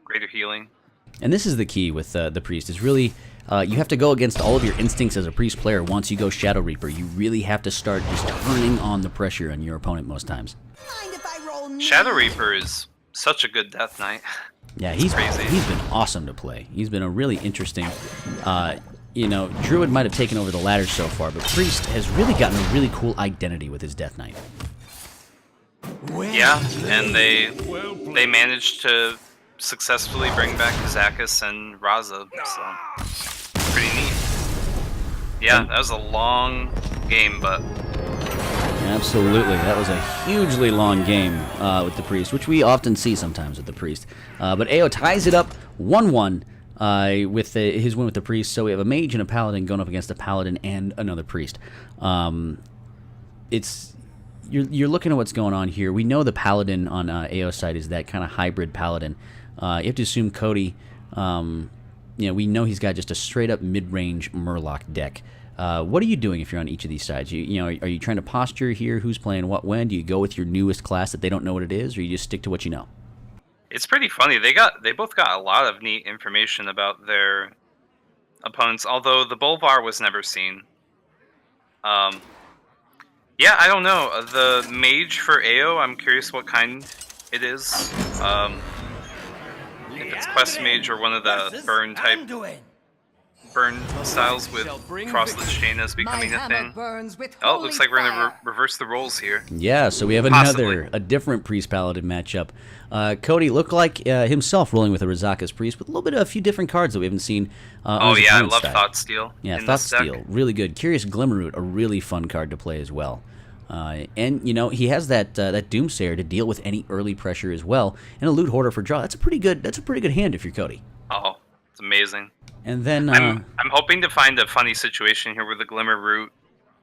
Greater Healing. And this is the key with the Priest, is really, you have to go against all of your instincts as a Priest player once you go Shadow Reaper. You really have to start just turning on the pressure on your opponent most times. Shadow Reaper is such a good Death Knight. Yeah, he's crazy. been awesome to play. He's been a really interesting, you know, Druid might have taken over the ladder so far, but Priest has really gotten a really cool identity with his Death Knight. Yeah, and they managed to successfully bring back Kazakus and Raza, so pretty neat. Yeah, that was a long game, but Absolutely. That was a hugely long game with the Priest, which we often see sometimes with the Priest. But AO ties it up 1-1 with his win with the Priest. So we have a Mage and a Paladin going up against a Paladin and another Priest. it's you're looking at what's going on here. We know the Paladin on AO's side is that kind of hybrid Paladin. You have to assume Cody. We know he's got just a straight up mid-range Murloc deck. What are you doing if you're on each of these sides? Are you trying to posture here? Who's playing what when? Do you go with your newest class that they don't know what it is, or you just stick to what you know? It's pretty funny. They both got a lot of neat information about their opponents, although the Bolvar was never seen. Yeah, I don't know. The mage for AO, I'm curious what kind it is. If it's quest mage or one of the burn type burn styles with Frostlit Shayna's becoming a thing. Oh, looks like we're gonna reverse the roles here. Yeah, so we have a different priest paladin matchup. Cody looked like himself rolling with a Rizaka's priest with a few different cards that we haven't seen. Oh yeah, I love Thoughtsteal. Yeah, Thoughtsteal, really good. Curious Glimmerroot, a really fun card to play as well. And he has that Doomsayer to deal with any early pressure as well, and a Loot Hoarder for draw. That's a pretty good hand if you're Cody. Oh, it's amazing. And then I'm hoping to find a funny situation here with the Glimmerroot,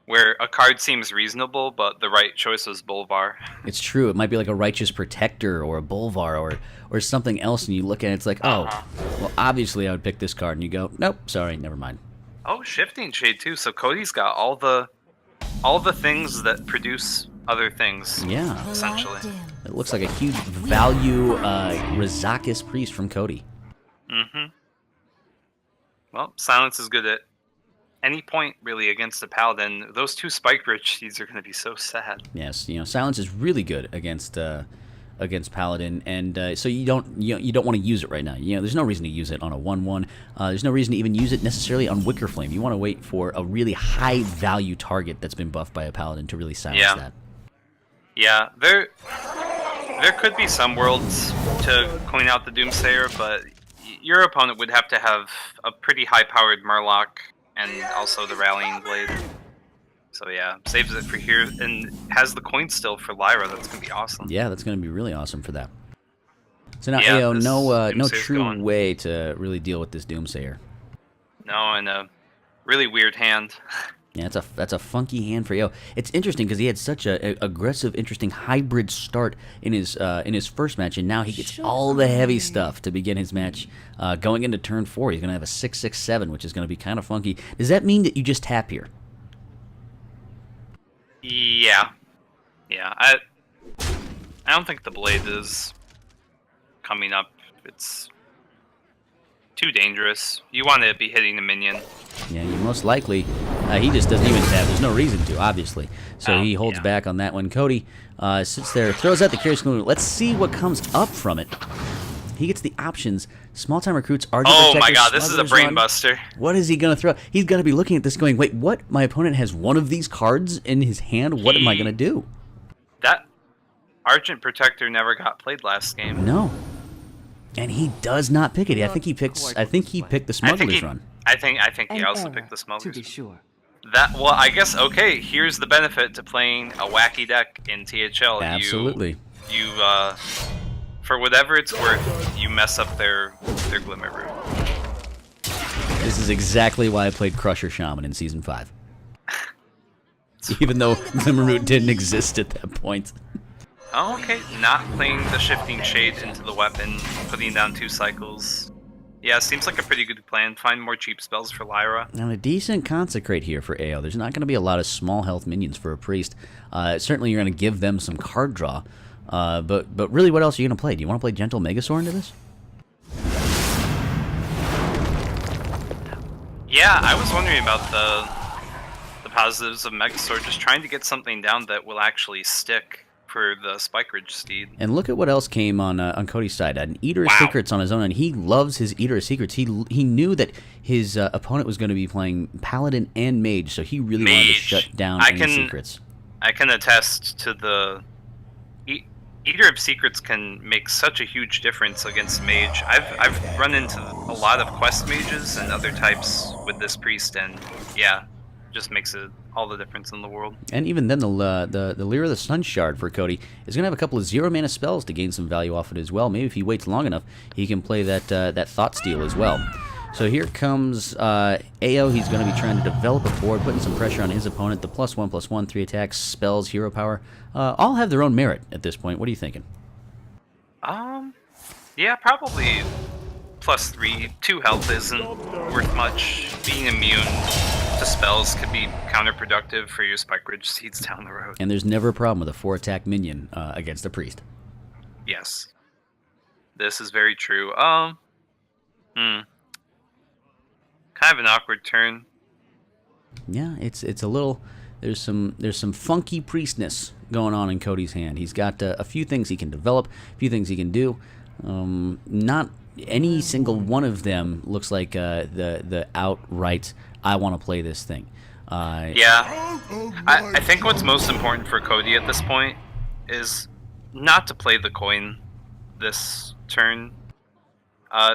where a card seems reasonable, but the right choice is Bolvar. It's true. It might be like a Righteous Protector or a Bolvar or something else, and you look at it, it's like, well, obviously I would pick this card, and you go, nope, sorry, never mind. Oh, Shifting Shade too. So Cody's got all the things that produce other things. Yeah, essentially. It looks like a huge value Rizaka's priest from Cody. Mm-hmm. Well, Silence is good at any point, really, against a Paladin. Those two Spike Rich Seeds are going to be so sad. Yes, Silence is really good against Paladin, and so you don't want to use it right now. There's no reason to use it on a 1/1. There's no reason to even use it necessarily on Wicker Flame. You want to wait for a really high value target that's been buffed by a Paladin to really silence that. Yeah, there could be some worlds to coin out the Doomsayer, but your opponent would have to have a pretty high-powered Murloc and also the Rallying Blade. So yeah, saves it for here and has the coin still for Lyra. That's gonna be awesome. Yeah, that's gonna be really awesome for that. So now, yeah, AO, no true way to really deal with this Doomsayer. No, and a really weird hand. Yeah, that's a funky hand for AO. It's interesting because he had such a aggressive, interesting hybrid start in his first match, and now he gets all the heavy stuff to begin his match. Going into turn 4, he's gonna have a 6/6/7, which is gonna be kind of funky. Does that mean that you just tap here? Yeah. I don't think the blade is coming up. It's too dangerous. You want to be hitting the minion. Yeah, you most likely. He just doesn't even tap. There's no reason to, obviously. So he holds back on that one. Cody sits there, throws out the Curious Glimmerroot. Let's see what comes up from it. He gets the options. Small-time recruits, RG Oh Protector, my god, this is a brain Run. buster. What is he going to throw? He's going to be looking at this going, wait, what? My opponent has one of these cards in his hand? What am I going to do? That Argent Protector never got played last game. No. And he does not pick it. I think he picked the Smuggler's Run. I think he also picked the Smuggler's To be sure. Well, I guess, okay, here's the benefit to playing a wacky deck in THL. Absolutely. You for whatever it's worth, you mess up their Glimmerroot. This is exactly why I played Crusher Shaman in Season 5. Even though Glimmerroot didn't exist at that point. Oh, okay. Not playing the Shifting Shade into the weapon, putting down 2 cycles. Yeah, seems like a pretty good plan. Find more cheap spells for Lyra. Now, a decent Consecrate here for AO. There's not going to be a lot of small health minions for a Priest. Certainly, you're going to give them some card draw. But really, what else are you going to play? Do you want to play Gentle Megasaur into this? Yeah, I was wondering about the positives of Megasaur. Just trying to get something down that will actually stick for the Spike Ridge Steed. And look at what else came on Cody's side. An Eater of Secrets on his own, and he loves his Eater of Secrets. He knew that his opponent was going to be playing Paladin and Mage, so he really wanted to shut down any secrets. I can attest to the Eater of Secrets can make such a huge difference against Mage. I've run into a lot of quest mages and other types with this priest, and yeah, just makes it all the difference in the world. And even then, the Lyra the Sun Shard for Cody is going to have a couple of 0-mana spells to gain some value off it as well. Maybe if he waits long enough, he can play that Thoughtsteal as well. So here comes AO. He's going to be trying to develop a board, putting some pressure on his opponent. The +1/+1, 3 attacks, spells, hero power, all have their own merit at this point. What are you thinking? Yeah, probably +3. 2 health isn't worth much. Being immune to spells could be counterproductive for your Spike Ridge Seeds down the road. And there's never a problem with a 4-attack minion against a priest. Yes. This is very true. Kind of an awkward turn. Yeah, it's a little. There's some funky priestness going on in Cody's hand. He's got a few things he can develop, a few things he can do. Not any single one of them looks like the outright I want to play this thing. Yeah, I think what's most important for Cody at this point is not to play the coin this turn.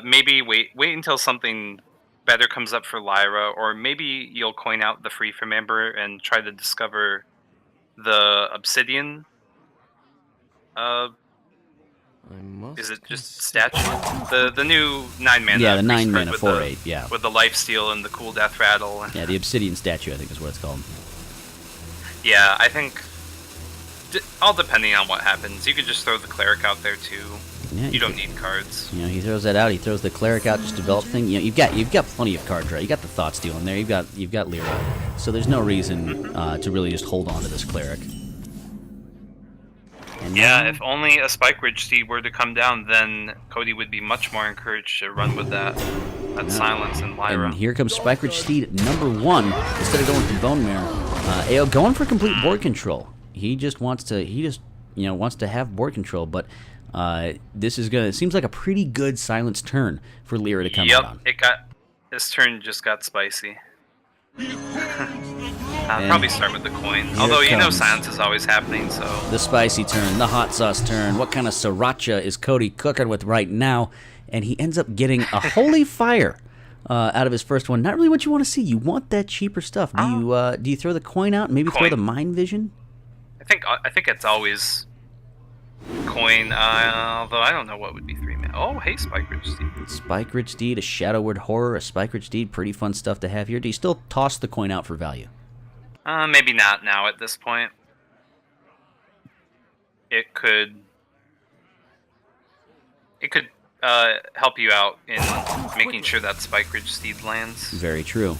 Maybe wait until something better comes up for Lyra, or maybe you'll coin out the Free from Amber and try to discover the Obsidian. Is it just statue? The new 9 mana. Yeah, the 9 priest card mana with 4/8. Yeah. with the lifesteal and the cool death rattle. Yeah, the Obsidian statue, I think is what it's called. Yeah, I think all depending on what happens. You could just throw the cleric out there too. Yeah, You don't need cards. You know, he throws that out. He throws the cleric out, just develop thing. You know, you've got plenty of card draw. You got the Thought Steal in there. You've got Lyra. So there's no reason to really just hold on to this cleric. And Yeah, now- if only a Spike Ridge Seed were to come down, then Cody would be much more encouraged to run with that silence and Lyra. And here comes Spike Ridge Steed number 1. Instead of going for Bone Marrow, AO going for complete board control. He just wants to have board control, but this is gonna. It seems like a pretty good silence turn for Lyra to come out on. This turn just got spicy. Probably start with the coin. Although you know comes silence is always happening, so the spicy turn, the hot sauce turn. What kind of sriracha is Cody cooking with right now? And he ends up getting a holy fire out of his first one. Not really what you want to see. You want that cheaper stuff. Do you throw the coin out and maybe throw Coin. the mind vision? I think it's always coin. Although I don't know what would be 3 mana. Oh, hey, Spike Ridge Steed. Spike Ridge Steed, a Shadow Word Horror, a Spike Ridge Steed, pretty fun stuff to have here. Do you still toss the coin out for value? Maybe not now at this point. It could help you out in making sure that Spike Ridge Steed lands. Very true.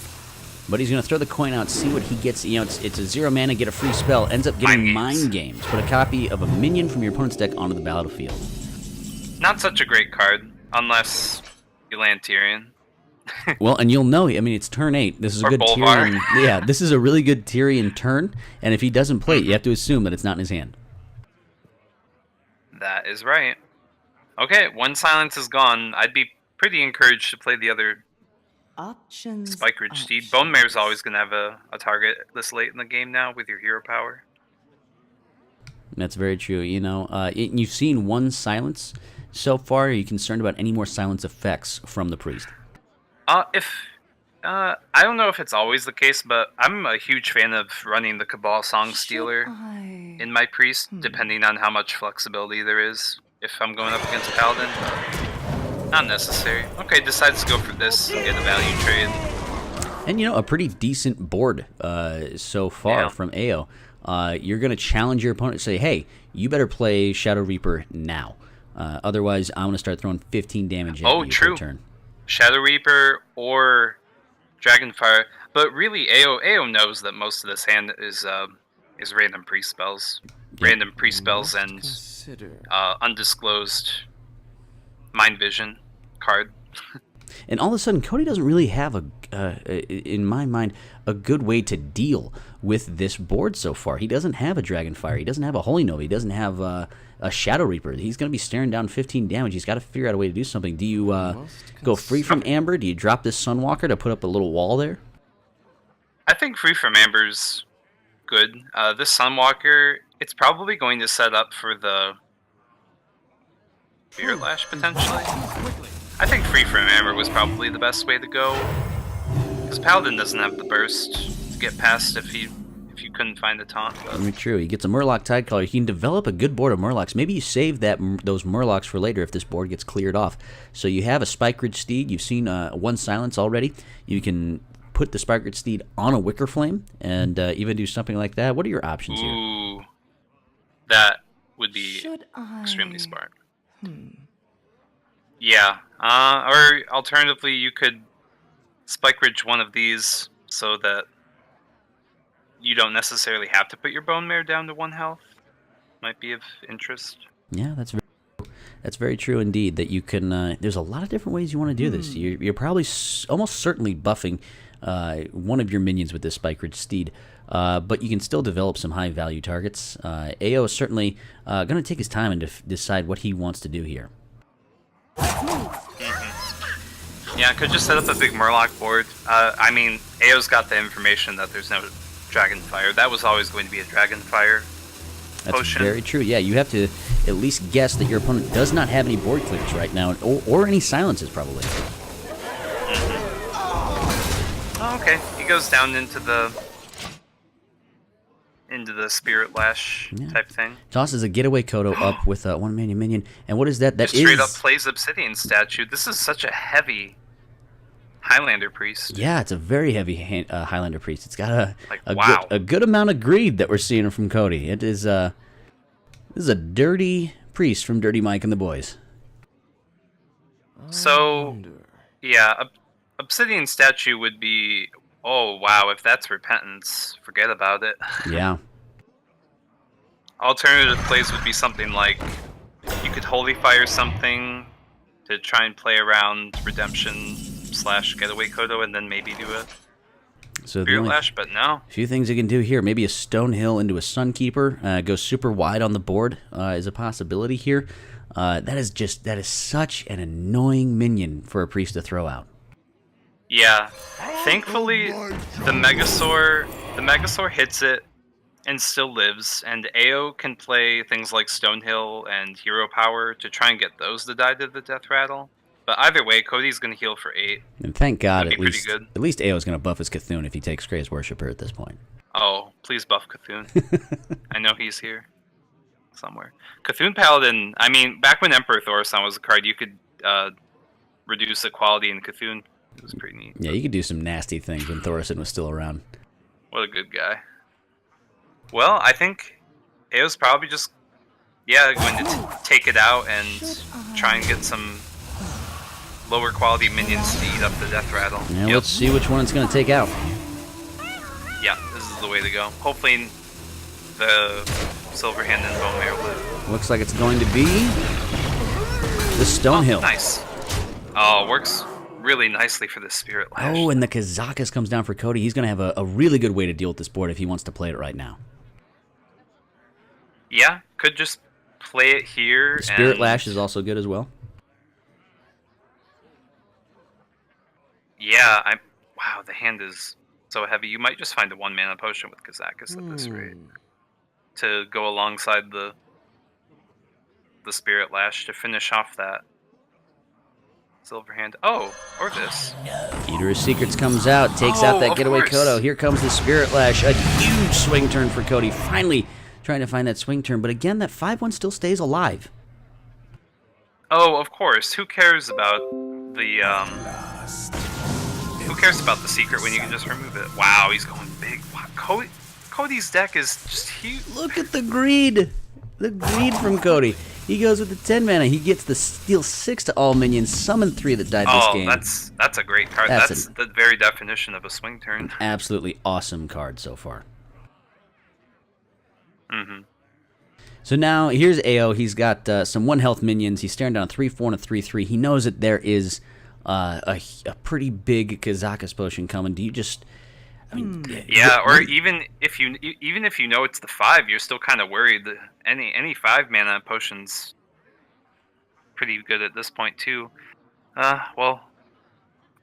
But he's going to throw the coin out, see what he gets. You know, it's a 0 mana, get a free spell. Ends up getting Mind Games. Put a copy of a minion from your opponent's deck onto the battlefield. Not such a great card, unless you land Tyrion. Well, and you'll know. I mean, it's turn 8. This is a Or good Bolvar. Tyrion. Yeah, this is a really good Tyrion turn. And if he doesn't play it, you have to assume that it's not in his hand. That is right. Okay, one silence is gone. I'd be pretty encouraged to play the other Options. Spike Ridge Steed. Bone Mare's always going to have a target this late in the game now with your hero power. That's very true. You know, you've seen one silence so far. Are you concerned about any more silence effects from the priest? I don't know if it's always the case, but I'm a huge fan of running the Cabal Song Stealer in my priest, depending on how much flexibility there is. If I'm going up against a paladin, not necessary. Okay, decides to go for this and get a value trade. And you know, a pretty decent board so far Yeah. from AO. You're going to challenge your opponent, say, "Hey, you better play Shadow Reaper now. Otherwise, I'm going to start throwing 15 damage at you true. per turn." Shadow Reaper or Dragonfire, but really AO knows that most of this hand is random priest spells, random priest spells, and undisclosed Mind Vision card. And all of a sudden, Cody doesn't really have in my mind, a good way to deal with this board so far. He doesn't have a Dragonfire. He doesn't have a Holy Nova. He doesn't have a Shadow Reaper. He's going to be staring down 15 damage. He's got to figure out a way to do something. Do you go free from Amber? Do you drop this Sunwalker to put up a little wall there? I think Free from Amber's good. This Sunwalker, it's probably going to set up for the Fear Lash potentially. I think Free from Amber was probably the best way to go, because Paladin doesn't have the burst to get past if if you couldn't find a taunt. But... Very true. He gets a Murloc Tidecaller. He can develop a good board of Murlocs. Maybe you save those Murlocs for later if this board gets cleared off. So you have a Spike Ridge Steed. You've seen one Silence already. You can put the Spike Ridge Steed on a Wicker Flame and even do something like that. What are your options here? Ooh, that would be Should I? extremely smart. Yeah, or alternatively, you could Spike Ridge one of these so that you don't necessarily have to put your Bone Mare down to 1 health. Might be of interest. Yeah, that's very true indeed. That you can. There's a lot of different ways you want to do this. You're probably almost certainly buffing one of your minions with this Spike Ridge Steed, but you can still develop some high value targets. AO is certainly going to take his time and decide what he wants to do here. Yeah, I could just set up a big Murloc board. I mean, AO's got the information that there's no Dragonfire. That was always going to be a Dragonfire That's potion. very true. Yeah, you have to at least guess that your opponent does not have any board clears right now, or any silences probably. Oh, okay. He goes down into the Spirit Lash type thing. Tosses a Getaway Kodo up with a 1 minion, and what is that? That Just straight is up plays Obsidian Statue. This is such a heavy Highlander Priest. Yeah, it's a very heavy Highlander Priest. It's got wow. a good amount of greed that we're seeing from Cody. It is this is a dirty priest from Dirty Mike and the boys. So, yeah, Obsidian Statue would be... Oh, wow, if that's Repentance, forget about it. Yeah. Alternative plays would be something like you could Holy Fire something to try and play around Redemption / Getaway Kodo and then maybe do a So the Spirit only Lash, but no. few things you can do here. Maybe a Stonehill into a Sunkeeper. Go super wide on the board is a possibility here. That is such an annoying minion for a priest to throw out. Yeah, thankfully the Megasaur hits it and still lives, and AO can play things like Stonehill and Hero Power to try and get those to die to the Death Rattle. But either way, Cody's gonna heal for 8. And thank God, That'd be pretty good. at least AO's going to buff his Cthulhu if he takes Grey's Worshipper at this point. Oh, please buff Cthulhu. I know he's here somewhere. Cthulhu Paladin, I mean, back when Emperor Thaurissan was a card, you could reduce the quality in Cthulhu. It was pretty neat. Yeah, you could do some nasty things when Thaurissan was still around. What a good guy. Well, I think AO's probably just, going to take it out and try and get some lower quality minions to eat up the Death Rattle. Yeah, let's see which one it's going to take out. Yeah, this is the way to go. Hopefully the Silverhand and Bone Mare live. Looks like it's going to be the Stonehill. Nice. Oh, works really nicely for the Spirit Lash. Oh, and the Kazakus comes down for Cody. He's going to have a really good way to deal with this board if he wants to play it right now. Yeah, could just play it here. The Spirit and... Lash is also good as well. Yeah, wow, the hand is so heavy. You might just find a 1 mana potion with Kazakus at this rate to go alongside the Spirit Lash to finish off that Silverhand. Oh, or this. Eater of Secrets comes out, takes out that of Getaway course. Kodo. Here comes the Spirit Lash. A huge swing turn for Cody. Finally trying to find that swing turn. But again, that 5-1 still stays alive. Oh, of course. Who cares about the Who cares about the secret when you can just remove it? Wow, he's going big. Wow, Cody's deck is just huge. Look at the greed. The greed from Cody. He goes with the 10 mana. He gets the steal 6 to all minions, summon 3 that died this game. That's a great card. That's the very definition of a swing turn. Absolutely awesome card so far. Mm-hmm. So now here's AO. He's got some 1 health minions. He's staring down a 3/4 and a 3/3. He knows that there is a pretty big Kazakus potion coming. Do you just? I mean, yeah, or even if you know it's the 5, you're still kind of worried that any 5 mana potion's pretty good at this point too. Well,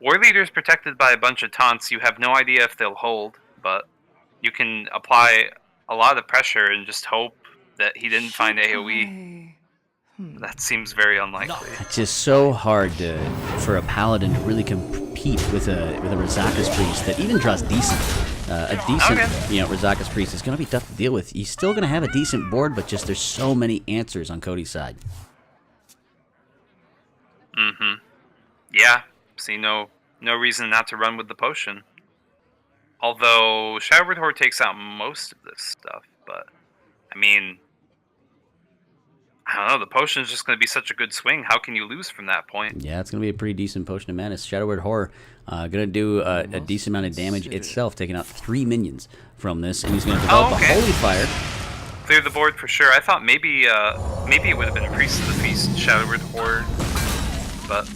War Leader's protected by a bunch of taunts. You have no idea if they'll hold, but you can apply a lot of pressure and just hope that he didn't find AoE. That seems very unlikely. It's just so hard for a paladin to really compete with a Razakus priest that even draws decent. A decent, Okay. Rizaka's Priest is going to be tough to deal with. He's still going to have a decent board, but just there's so many answers on Cody's side. Mm-hmm. Yeah. See, no reason not to run with the potion. Although Shadowward Horde takes out most of this stuff, but I mean, I don't know. The potion is just going to be such a good swing. How can you lose from that point? Yeah, it's going to be a pretty decent Potion of Madness. Shadowward Horror going to do a decent amount of damage itself, taking out 3 minions from this, and he's going to develop a Holy Fire. Clear the board for sure. I thought maybe it would have been Priest of the Feast, Shadowward Horde, but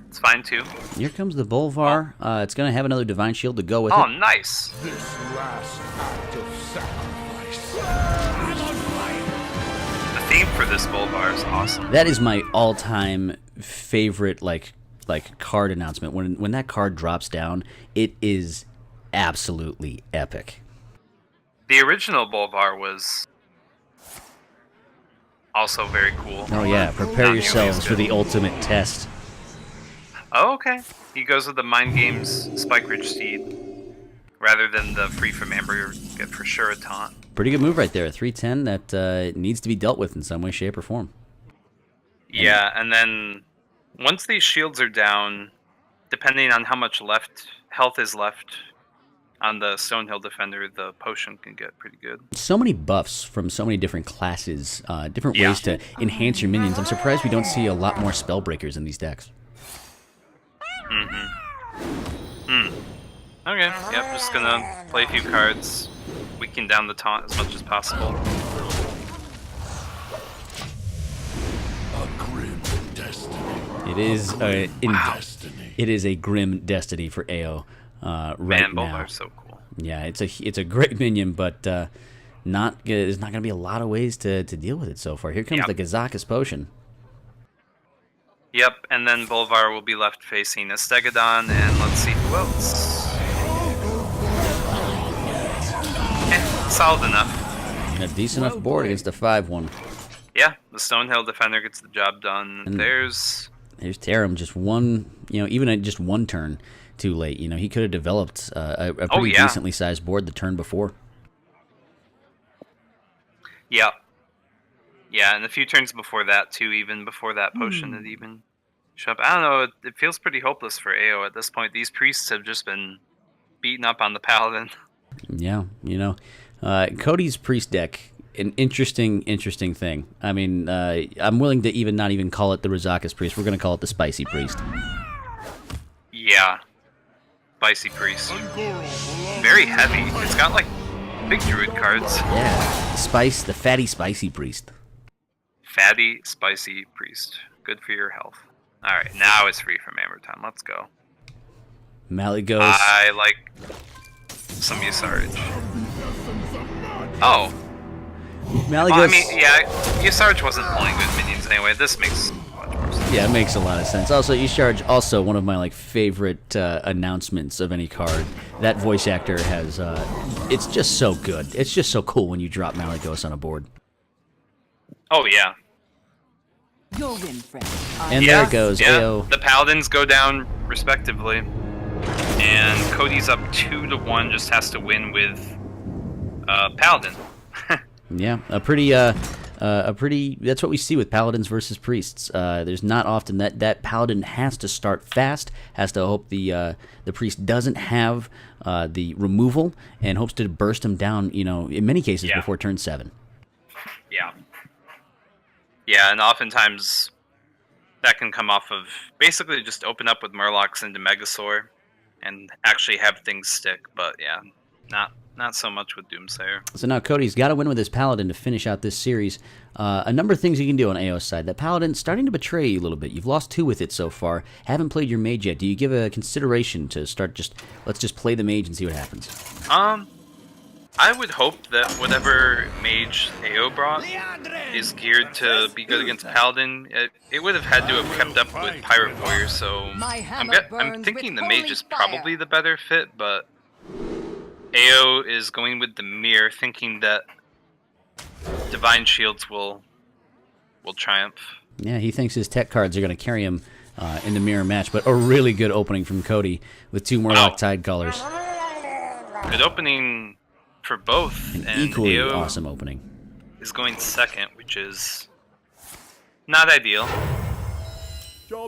it's fine too. Here comes the Bolvar. It's going to have another Divine Shield to go with Oh, it. nice. This last act of sacrifice. The theme for this Bolvar is awesome. That is my all-time favorite, like card announcement. When that card drops down, it is absolutely epic. The original Bolvar was also very cool. Oh yeah, prepare Not yourselves nearly as for good. the ultimate test. Oh, okay. He goes with the Mind Games Spike Ridge Steed rather than the Free from Amber get for sure a taunt. Pretty good move right there. 310 that needs to be dealt with in some way, shape, or form. Yeah, and then once these shields are down, depending on how much health is left on the Stonehill Defender, the potion can get pretty good. So many buffs from so many different classes, different Yeah. ways to enhance your minions. I'm surprised we don't see a lot more Spellbreakers in these decks. Okay, yep, just gonna play a few cards, weaken down the taunt as much as possible. A grim destiny. It is Destiny. it is a grim destiny for AO right Man, now. Bolvar's so cool. Yeah, it's a great minion, but there's not going to be a lot of ways to deal with it so far. Here comes Yep. the Gazaka's Potion. Yep, and then Bolvar will be left facing Estegadon, and let's see who else. Solid enough. A decent enough board against a 5-1. Yeah, the Stonehill Defender gets the job done. And- There's Here's Tarim, just one, even at just one turn too late. He could have developed a pretty yeah. decently sized board the turn before. Yeah, and a few turns before that too, even before that potion had even showed up. I don't know, it feels pretty hopeless for AO at this point. These priests have just been beaten up on the Paladin. Yeah, Cody's priest deck, an interesting thing. I mean, I'm willing to not even call it the Rizaka's Priest. We're going to call it the Spicy Priest. Yeah, Spicy Priest. Very heavy. It's got like big druid cards. Yeah, the fatty Spicy Priest. Fatty, Spicy Priest. Good for your health. Alright, now it's free from Amber time. Let's go. Malygos. I like some Usarge. Oh, Malygos. well, I mean, yeah, Usarge wasn't pulling good minions anyway. This makes much more sense. Yeah, it makes a lot of sense. Also, Usarge, also one of my favorite announcements of any card. That voice actor has, it's just so good. It's just so cool when you drop Malygos on a board. Oh, yeah. Your win, friend. And Yeah, there it goes. yeah. AO. The Paladins go down respectively. And Cody's up 2-1, just has to win with Paladin. Yeah, a pretty. That's what we see with paladins versus priests. There's not often that paladin has to start fast, has to hope the priest doesn't have the removal, and hopes to burst him down. In many cases Yeah. before turn 7. Yeah. Yeah, and oftentimes that can come off of basically just open up with Murlocs into Megasaur and actually have things stick, but yeah, not so much with Doomsayer. So now Cody's got to win with his paladin to finish out this series. A number of things you can do on AO's side. That paladin's starting to betray you a little bit. You've lost 2 with it so far. Haven't played your mage yet. Do you give a consideration to start let's just play the mage and see what happens? I would hope that whatever mage AO brought is geared to be good against Paladin. It would have had to have kept up with Pirate Warrior, so I'm thinking the mage is probably the better fit, but AO is going with the Mirror, thinking that Divine Shields will triumph. Yeah, he thinks his tech cards are going to carry him in the mirror match, but a really good opening from Cody with 2 Murloc Tide Colors. Good opening for both. An and equally AO awesome opening. is going second, which is not ideal.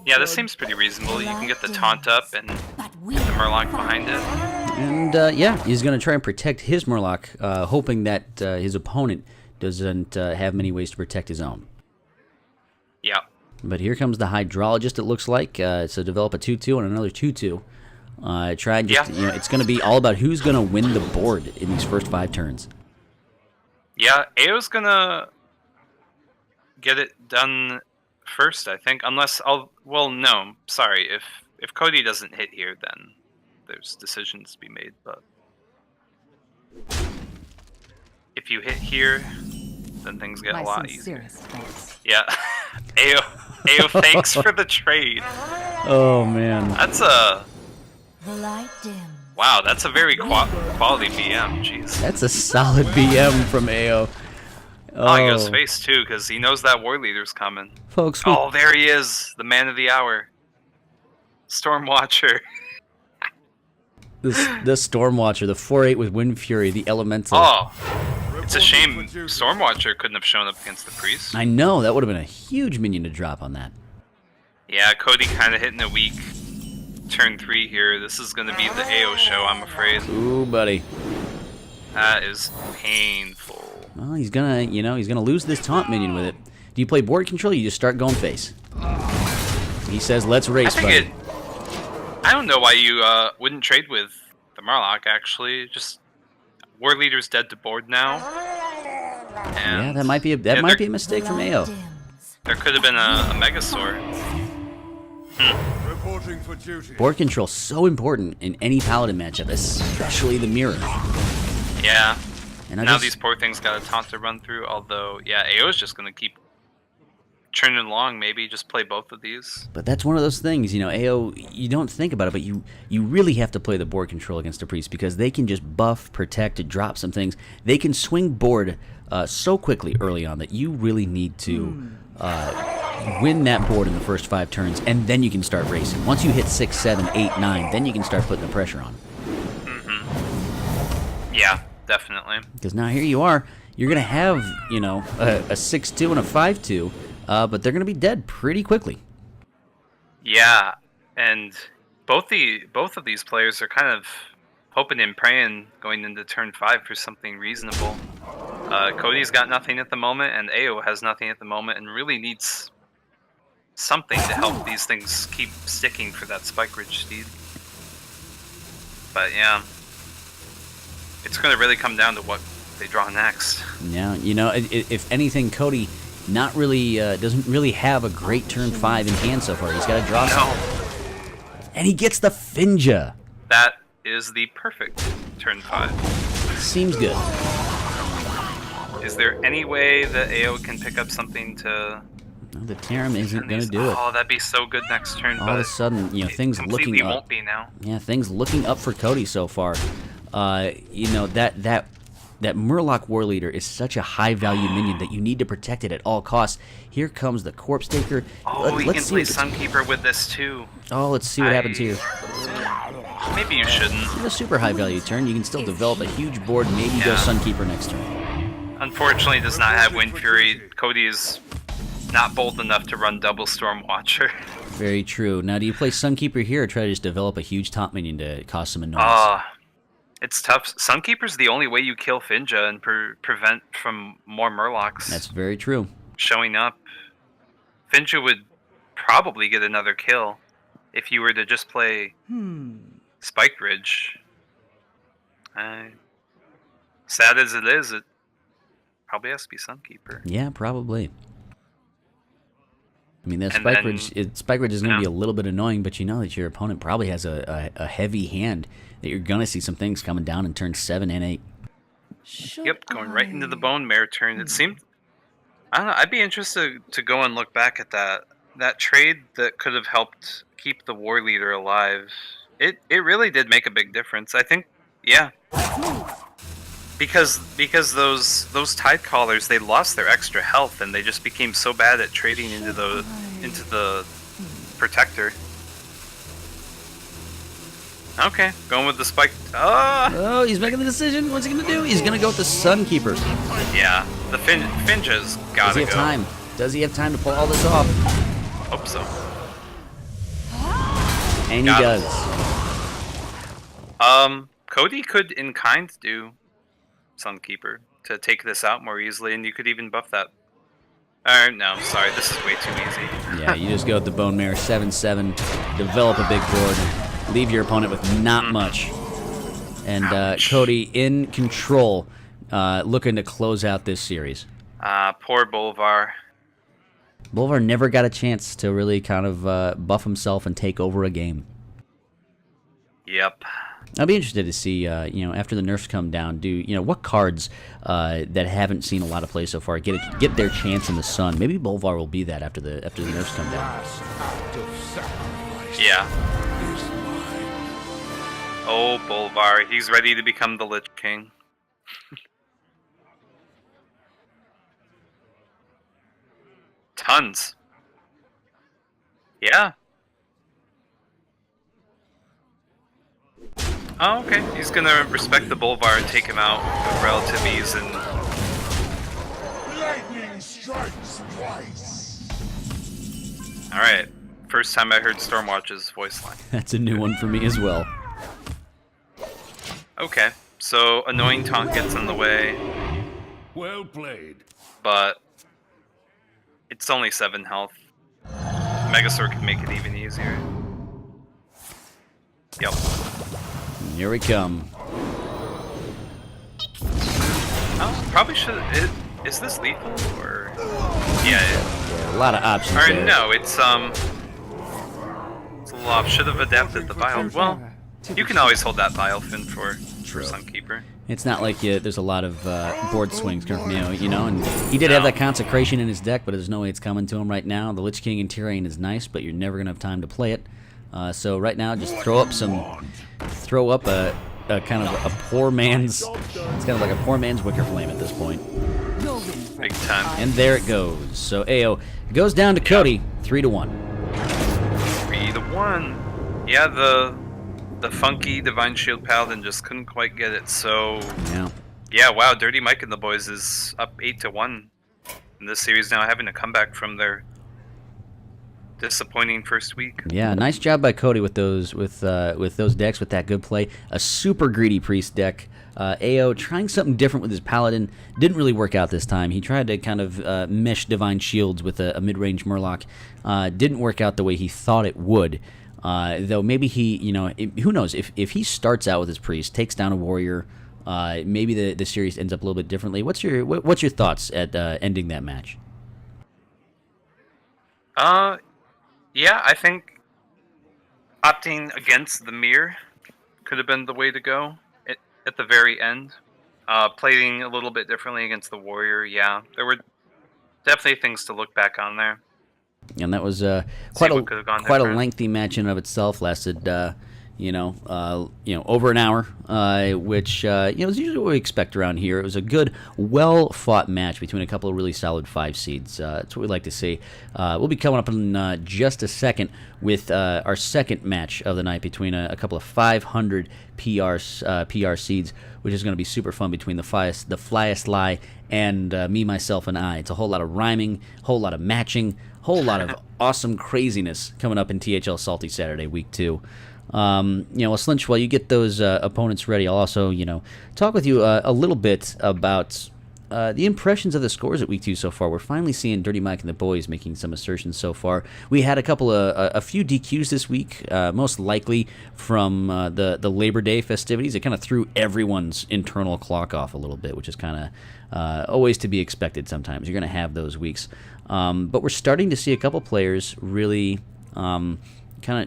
Yeah, this seems pretty reasonable. You can get the taunt up and But we the Murloc behind it. And yeah, he's going to try and protect his Murloc, hoping that his opponent doesn't have many ways to protect his own. Yeah. But here comes the Hydrologist, it looks like. So develop a 2-2 and another 2-2. Try and just, it's going to be all about who's going to win the board in these first 5 turns. Yeah, AO's gonna get it done first, I think. Unless well, no, sorry. If Cody doesn't hit here, then there's decisions to be made. But if you hit here, then things get my a lot easier. sincerest thanks. Yeah. AO, thanks for the trade. Oh, man. That's a The light dims. wow. That's a very quality BM. Jeez. That's a solid BM from AO. Oh, he goes face too, because he knows that war leader's coming. Folks, Oh, there he is, the man of the hour, Stormwatcher. the Stormwatcher, the 4-8 with Wind Fury, the Elemental. Oh, it's a shame Stormwatcher couldn't have shown up against the priest. I know, that would have been a huge minion to drop on that. Yeah, Cody kind of hitting a weak turn 3 here. This is going to be the AO show, I'm afraid. Ooh, buddy. That is painful. Well, he's gonna, he's gonna lose this taunt minion with it. Do you play board control? Or you just start going face. He says, "Let's race, buddy." I don't know why you wouldn't trade with the Murloc. Actually, just war leader's dead to board now. Yeah, And that might be a mistake from AO. Dims. there could have been a Megasaur. Reporting for duty. Board control so important in any Paladin matchup, especially the mirror. Yeah. And I Now just, these poor things got a taunt to run through. Although, yeah, AO is just gonna keep churning along. Maybe just play both of these. but that's one of those things, AO. You don't think about it, but you really have to play the board control against a priest because they can just buff, protect, drop some things. They can swing board so quickly early on that you really need to win that board in the first 5 turns, and then you can start racing. Once you hit 6, 7, 8, 9, then you can start putting the pressure on. Yeah, definitely. Because now here you are, you're gonna have a 6-2 and a 5-2, but they're gonna be dead pretty quickly. Yeah, and both of these players are kind of hoping and praying going into turn 5 for something reasonable. Cody's got nothing at the moment, and AO has nothing at the moment, and really needs something to help these things keep sticking for that Spike Ridge steed. But yeah, it's going to really come down to what they draw next. Now, if anything, Cody doesn't really have a great turn 5 in hand so far. He's got to draw some. No, And he gets the Finja. that is the perfect turn 5. Seems good. Is there any way that AO can pick up something to... No, the Tarim isn't turn going to these- do it. Oh, that'd be so good next turn, All but of a sudden, it things completely looking up. won't be now. Yeah, things looking up for Cody so far. That Murloc War Leader is such a high-value minion that you need to protect it at all costs. Here comes the Corpse Taker. Oh, you can see play if it's- Sunkeeper with this too. Oh, let's see what happens here. Maybe you shouldn't. In a super high-value turn, you can still develop a huge board. Maybe go Yeah. Sunkeeper next turn. Unfortunately, does not have Wind Fury. Cody is not bold enough to run double Stormwatcher. Very true. Now, do you play Sunkeeper here or try to just develop a huge top minion to cause some annoyance? It's tough. Sunkeeper's the only way you kill Finja and prevent from more Murlocs That's very true. showing up. Finja would probably get another kill if you were to just play Spike Ridge. Sad as it is, it probably has to be Sunkeeper. Yeah, probably. I mean, that And Spike then- Ridge, Spike Ridge is going to be Yeah. a little bit annoying, but you know that your opponent probably has a heavy hand, that you're going to see some things coming down in turns 7 and 8. Yep, going right into the Bone Mare turn. It seemed... I don't know, I'd be interested to go and look back at that trade that could have helped keep the War Leader alive. It really did make a big difference. I think, yeah. Because those Tide Callers, they lost their extra health and they just became so bad at trading into the Protector. Okay, going with the spike. Oh, he's making the decision. What's he going to do? He's going to go with the Sunkeeper. Yeah, the Finja's Does gotta he go. have time? Does he have time to pull all this off? Hope so. And he Got it. does. Cody could in kind do Sunkeeper to take this out more easily, and you could even buff that. No, sorry, this is way too easy. Yeah, you just go with the Bone Mare 7/7, develop a big board, leave your opponent with not much. And Cody in control, looking to close out this series. Poor Bolvar. Bolvar never got a chance to really kind of buff himself and take over a game. Yep. I'll be interested to see, after the nerfs come down, what cards that haven't seen a lot of play so far get their chance in the sun. Maybe Bolvar will be that after the nerfs come down. Last act of sacrifice Yeah. is mine. Oh, Bolvar. He's ready to become the Lich King. Tons. Yeah. Oh, okay. He's gonna respect the Bolvar and take him out with relative ease and... Lightning strikes twice. Alright. First time I heard Stormwatch's voice line. That's a new one for me as well. Okay. So, Annoying Taunt gets in the way, Well played. but... it's only 7 health. Megasaur can make it even easier. Yep. Here we come. Oh, probably should. Is this lethal or? Yeah. A lot of options Or there. no, it's a lot. Should have adapted the Bile. Well, you can always hold that Biofin for Sunkeeper. It's not like there's a lot of board swings coming from and he did have that Consecration in his deck, but there's no way it's coming to him right now. The Lich King in Tyrian is nice, but you're never going to have time to play it. So right now, just throw up a kind of a poor man's, it's kind of like a poor man's Wicker Flame at this point. Big time. And there it goes. So AO goes down to Cody, 3-1. 3-1. Yeah, the funky Divine Shield Paladin just couldn't quite get it. So Yeah. yeah, wow, Dirty Mike and the boys is up 8-1 in this series now, having a comeback from their disappointing first week. Yeah, nice job by Cody with those decks, with that good play. A super greedy priest deck. AO trying something different with his paladin. Didn't really work out this time. He tried to kind of mesh divine shields with a mid-range Murloc. Didn't work out the way he thought it would. Though maybe he, who knows, if he starts out with his priest, takes down a warrior, maybe the series ends up a little bit differently. What's your thoughts at ending that match? Yeah, I think opting against the mirror could have been the way to go at the very end. Playing a little bit differently against the warrior, yeah. There were definitely things to look back on there. And that was what could have gone quite a different. lengthy match in and of itself. Lasted over an hour, which is usually what we expect around here. It was a good, well-fought match between a couple of really solid 5 seeds. That's what we like to see. We'll be coming up in just a second with our second match of the night between a couple of 500 PR seeds, which is going to be super fun between the Flyest Lie and me, myself, and I. It's a whole lot of rhyming, whole lot of matching, whole lot of awesome craziness coming up in THL Salty Saturday, Week 2. Slinch, while you get those opponents ready, I'll also, talk with you a little bit about the impressions of the scores at Week 2 so far. We're finally seeing Dirty Mike and the boys making some assertions so far. We had a few DQs this week, most likely from the Labor Day festivities. It kind of threw everyone's internal clock off a little bit, which is kind of always to be expected sometimes. You're going to have those weeks. But we're starting to see a couple players really kind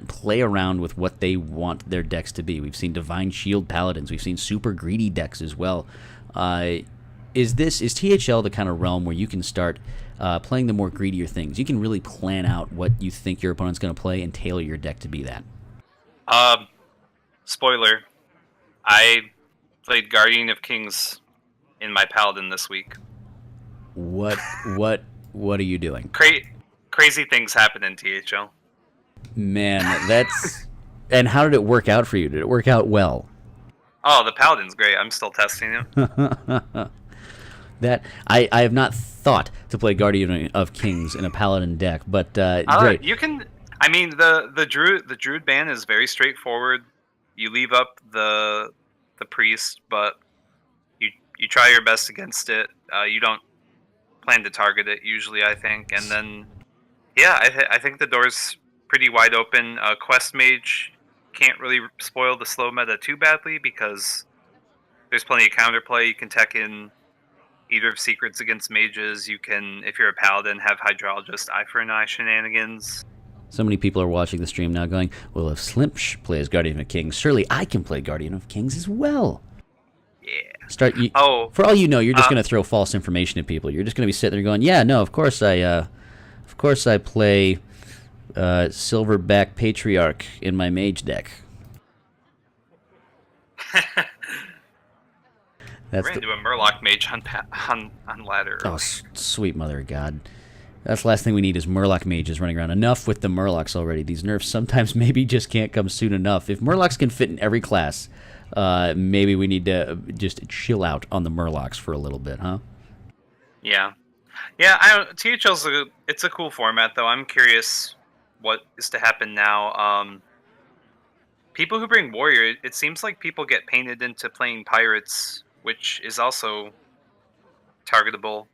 of play around with what they want their decks to be. We've seen Divine Shield Paladins. We've seen super greedy decks as well. Is THL the kind of realm where you can start playing the more greedier things? You can really plan out what you think your opponent's going to play and tailor your deck to be that. Spoiler, I played Guardian of Kings in my Paladin this week. What are you doing? Crazy things happen in THL. Man, And how did it work out for you? Did it work out well? Oh, the Paladin's great. I'm still testing him. That I have not thought to play Guardian of Kings in a Paladin deck, but great. You can. I mean, the Druid ban is very straightforward. You leave up the priest, but you try your best against it. You don't plan to target it usually, I think, and then yeah, I think the door's pretty wide open. Quest Mage can't really spoil the slow meta too badly because there's plenty of counterplay. You can tech in Eater of Secrets against mages. You can, if you're a paladin, have Hydrologist Eye for an Eye shenanigans. So many people are watching the stream now going, well, if Slimsh plays Guardian of Kings, surely I can play Guardian of Kings as well. Yeah. For all you know, you're just going to throw false information at people. You're just going to be sitting there going, yeah, no, of course I play Silverback Patriarch in my mage deck. We're going to do a Murloc Mage on ladder. Oh, sweet mother of God. That's the last thing we need is Murloc mages running around. Enough with the Murlocs already. These nerfs sometimes maybe just can't come soon enough. If Murlocs can fit in every class, maybe we need to just chill out on the Murlocs for a little bit, huh? Yeah. THL's it's a cool format, though. I'm curious what is to happen now. People who bring Warrior, it seems like people get painted into playing Pirates, which is also targetable.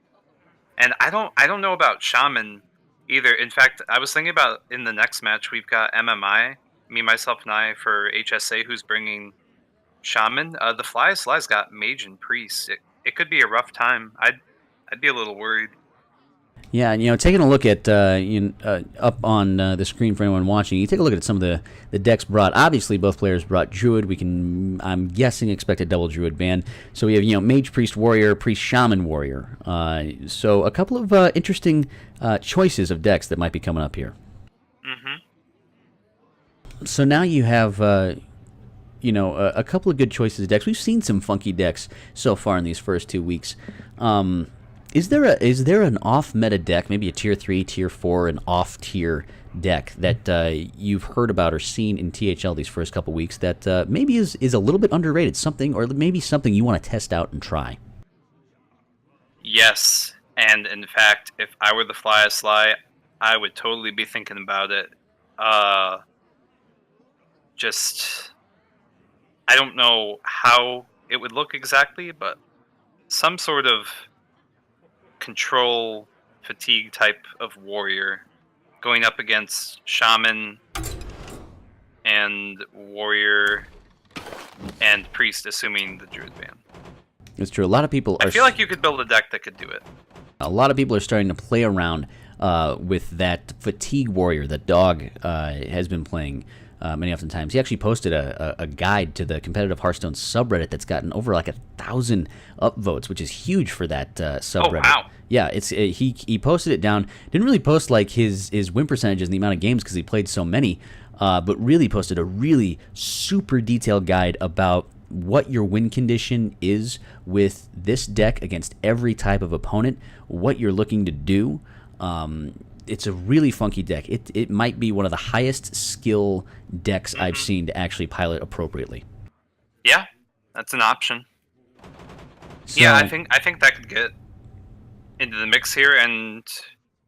And I don't know about Shaman either. In fact, I was thinking about in the next match we've got MMI, me, myself, and I for HSA, who's bringing Shaman. The Fly's got Mage and Priest. It could be a rough time. I'd be a little worried. Yeah, and taking a look at up on the screen for anyone watching, you take a look at some of the decks brought. Obviously, both players brought Druid. We can, I'm guessing, expect a double Druid ban. So we have Mage, Priest, Warrior, Priest, Shaman, Warrior. So a couple of interesting choices of decks that might be coming up here. Mm-hmm. So now you have a couple of good choices of decks. We've seen some funky decks so far in these first 2 weeks. Is there an off-meta deck, maybe a Tier 3, Tier 4, an off-tier deck that you've heard about or seen in THL these first couple weeks that maybe is a little bit underrated, or maybe something you want to test out and try? Yes, and in fact, if I were the Sly, I would totally be thinking about it. I don't know how it would look exactly, but some sort of control fatigue type of warrior going up against Shaman and Warrior and Priest, assuming the Druid ban. It's true. A lot of people I feel like you could build a deck that could do it. A lot of people are starting to play around with that fatigue warrior that Dog has been playing many often times. He actually posted a guide to the competitive Hearthstone subreddit that's gotten over like 1,000 upvotes, which is huge for that subreddit. Oh, wow. Yeah, he posted it down. Didn't really post like his win percentages and the amount of games because he played so many, but really posted a really super detailed guide about what your win condition is with this deck against every type of opponent, what you're looking to do. It's a really funky deck. It might be one of the highest skill decks I've seen to actually pilot appropriately. Yeah, that's an option. So, Yeah, I think that could get into the mix here, and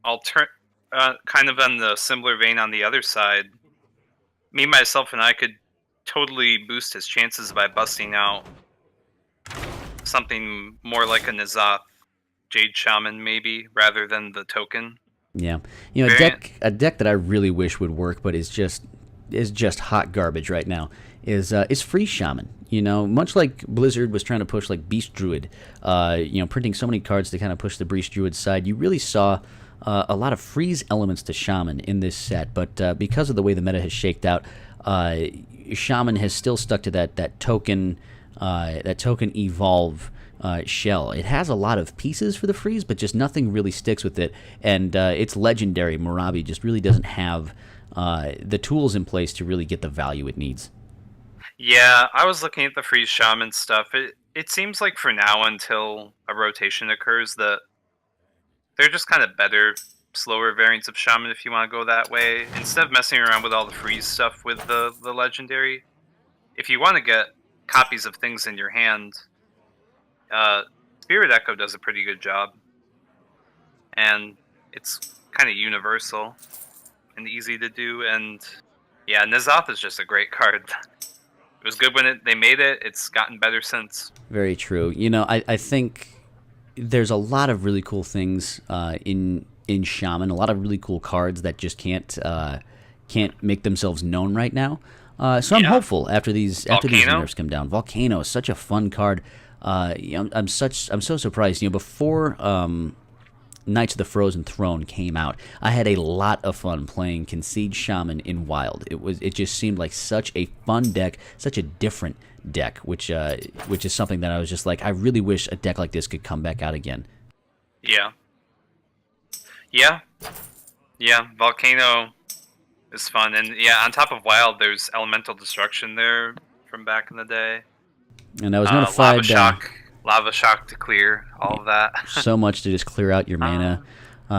kind of on the similar vein on the other side, me, myself, and I could totally boost his chances by busting out something more like a N'Zoth Jade Shaman, maybe, rather than the token. Yeah, a deck that I really wish would work, but is just hot garbage right now. Is Freeze Shaman. Much like Blizzard was trying to push like Beast Druid, printing so many cards to kind of push the Beast Druid side. You really saw a lot of freeze elements to Shaman in this set, but because of the way the meta has shaked out, Shaman has still stuck to that token evolve shell. It has a lot of pieces for the freeze, but just nothing really sticks with it. And its legendary Marabi just really doesn't have the tools in place to really get the value it needs. Yeah, I was looking at the Freeze Shaman stuff. It seems like for now, until a rotation occurs, that they're just kind of better slower variants of Shaman if you want to go that way. Instead of messing around with all the freeze stuff with the legendary, if you want to get copies of things in your hand, Spirit Echo does a pretty good job. And it's kind of universal and easy to do. And yeah, N'Zoth is just a great card. It was good when they made it. It's gotten better since. Very true. You know, I think there's a lot of really cool things in Shaman. A lot of really cool cards that just can't make themselves known right now. So I'm hopeful after these nerfs come down. Volcano is such a fun card. I'm so surprised. You know, before Knights of the Frozen Throne came out, I had a lot of fun playing Concede Shaman in Wild. It just seemed like such a fun deck, such a different deck, which is something that I was just like, I really wish a deck like this could come back out again. Yeah. Volcano is fun, and yeah, on top of Wild, there's Elemental Destruction there from back in the day. And I was notified. Lava Shock to clear, all of that. So much to just clear out your mana.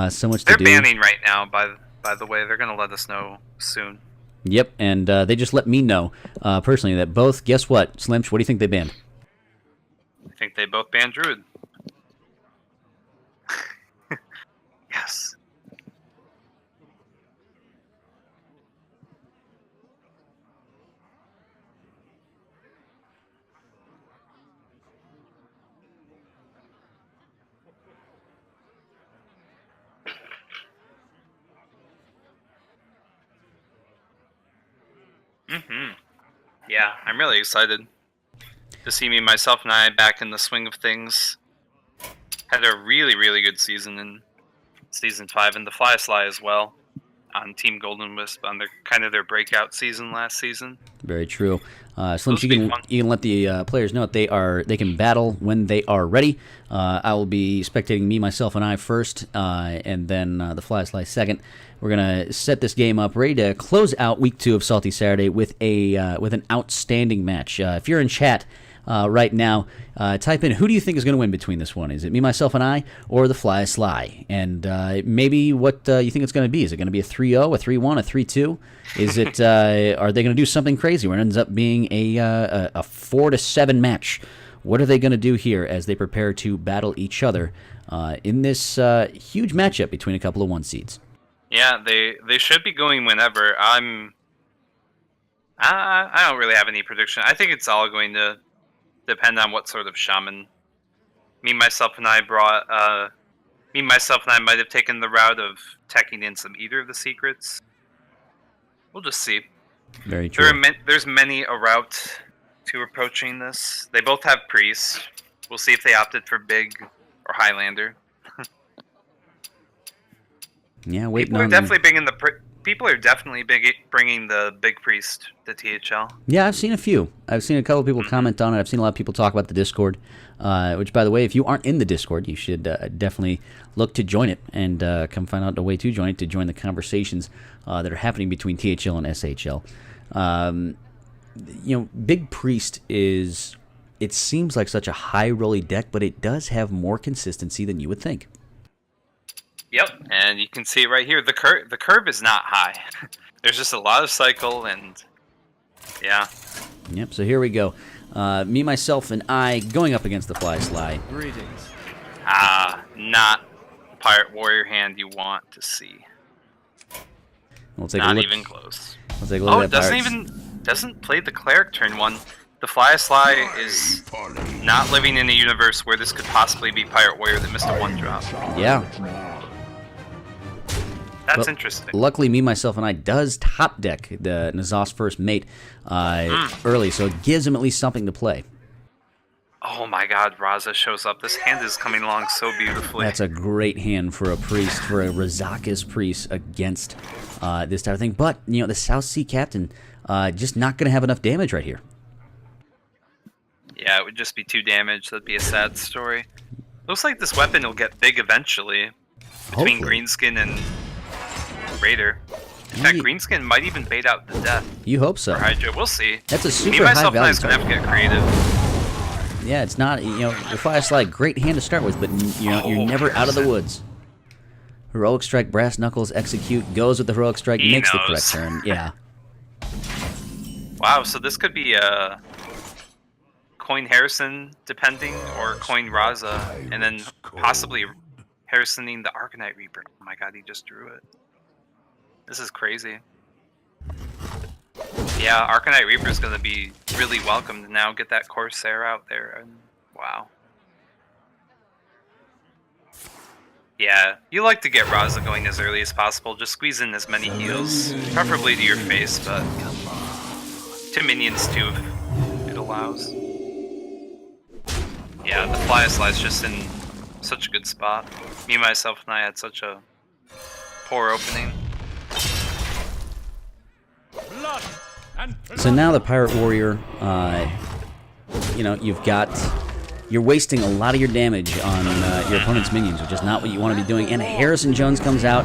So much to do. They're banning right now, by the way. They're going to let us know soon. Yep, and they just let me know personally that both, guess what, Slimch, what do you think they banned? I think they both banned Druid. Yes. Yeah, I'm really excited to see myself, and I back in the swing of things. Had a really, really good season in Season 5, and the Fly Sly as well on Team Golden Wisp on their breakout season last season. Very true. Slim, you can let the players know that they can battle when they are ready. I will be spectating me, myself, and I first, and then the Fly Sly second. We're gonna set this game up, ready to close out Week 2 of Salty Saturday with an outstanding match. If you're in chat right now, type in who do you think is going to win between this one? Is it me, myself, and I, or the Fly Sly? And maybe what you think it's going to be? Is it going to be a 3-0, a 3-1, a 3-2? Is it? Are they going to do something crazy where it ends up being a 4-7 match? What are they going to do here as they prepare to battle each other in this huge matchup between a couple of 1 seeds? Yeah, they should be going whenever. I don't really have any prediction. I think it's all going to depend on what sort of Shaman. Me, myself, and I might have taken the route of teching in some Eater of the Secrets. We'll just see. Very true. There's many a route to approaching this. They both have Priest. We'll see if they opted for Big or Highlander. Yeah, waiting People are definitely bringing the Big Priest to THL. Yeah, I've seen a few. I've seen a couple of people comment on it. I've seen a lot of people talk about the Discord, which, by the way, if you aren't in the Discord, you should definitely look to join it and come find out a way to join it, to join the conversations that are happening between THL and SHL. Big Priest it seems like such a high-rolly deck, but it does have more consistency than you would think. Yep, and you can see right here, the curve is not high. There's just a lot of cycle, and yeah. Yep, so here we go. Me, myself, and I going up against the Fly Sly. Greetings. Not the Pirate Warrior hand you want to see. We'll take not a look. Even close. We'll take a look at it doesn't play the Cleric turn 1. The Fly Sly is not living in a universe where this could possibly be Pirate Warrior that missed a 1-drop. Yeah. That's interesting. Luckily, me, myself, and I does top deck the N'Zoth's first mate early, so it gives him at least something to play. Oh my god, Raza shows up. This hand is coming along so beautifully. That's a great hand for a priest, for a Razaka's priest against this type of thing. But, the South Sea Captain just not going to have enough damage right here. Yeah, it would just be 2 damage. That'd be a sad story. Looks like this weapon will get big eventually. Between Hopefully. Greenskin and Raider. In fact, Greenskin might even bait out the death. You hope so. For Hydra. We'll see. That's a super Me, myself, high and I value is going to have to get creative. Yeah, it's not, the Fly Sly, great hand to start with, but, you're never out of the woods. Heroic Strike, Brass Knuckles, execute, goes with the Heroic Strike, He makes the knows. correct turn. Yeah. Wow, so this could be Coin Harrison, depending, or Coin Raza, and then possibly Harrisoning the Arcanite Reaper. Oh my god, he just drew it. This is crazy. Yeah, Arcanite Reaper is going to be really welcome to now get that Corsair out there. And wow. Yeah, you like to get Raza going as early as possible. Just squeeze in as many heals, preferably to your face, but to minions too if it allows. Yeah, the Fly Slide's just in such a good spot. Me, myself, and I had such a poor opening. Blood and So now the Pirate Warrior, you know, you're wasting a lot of your damage on your opponent's minions, which is not what you want to be doing. And Harrison Jones comes out.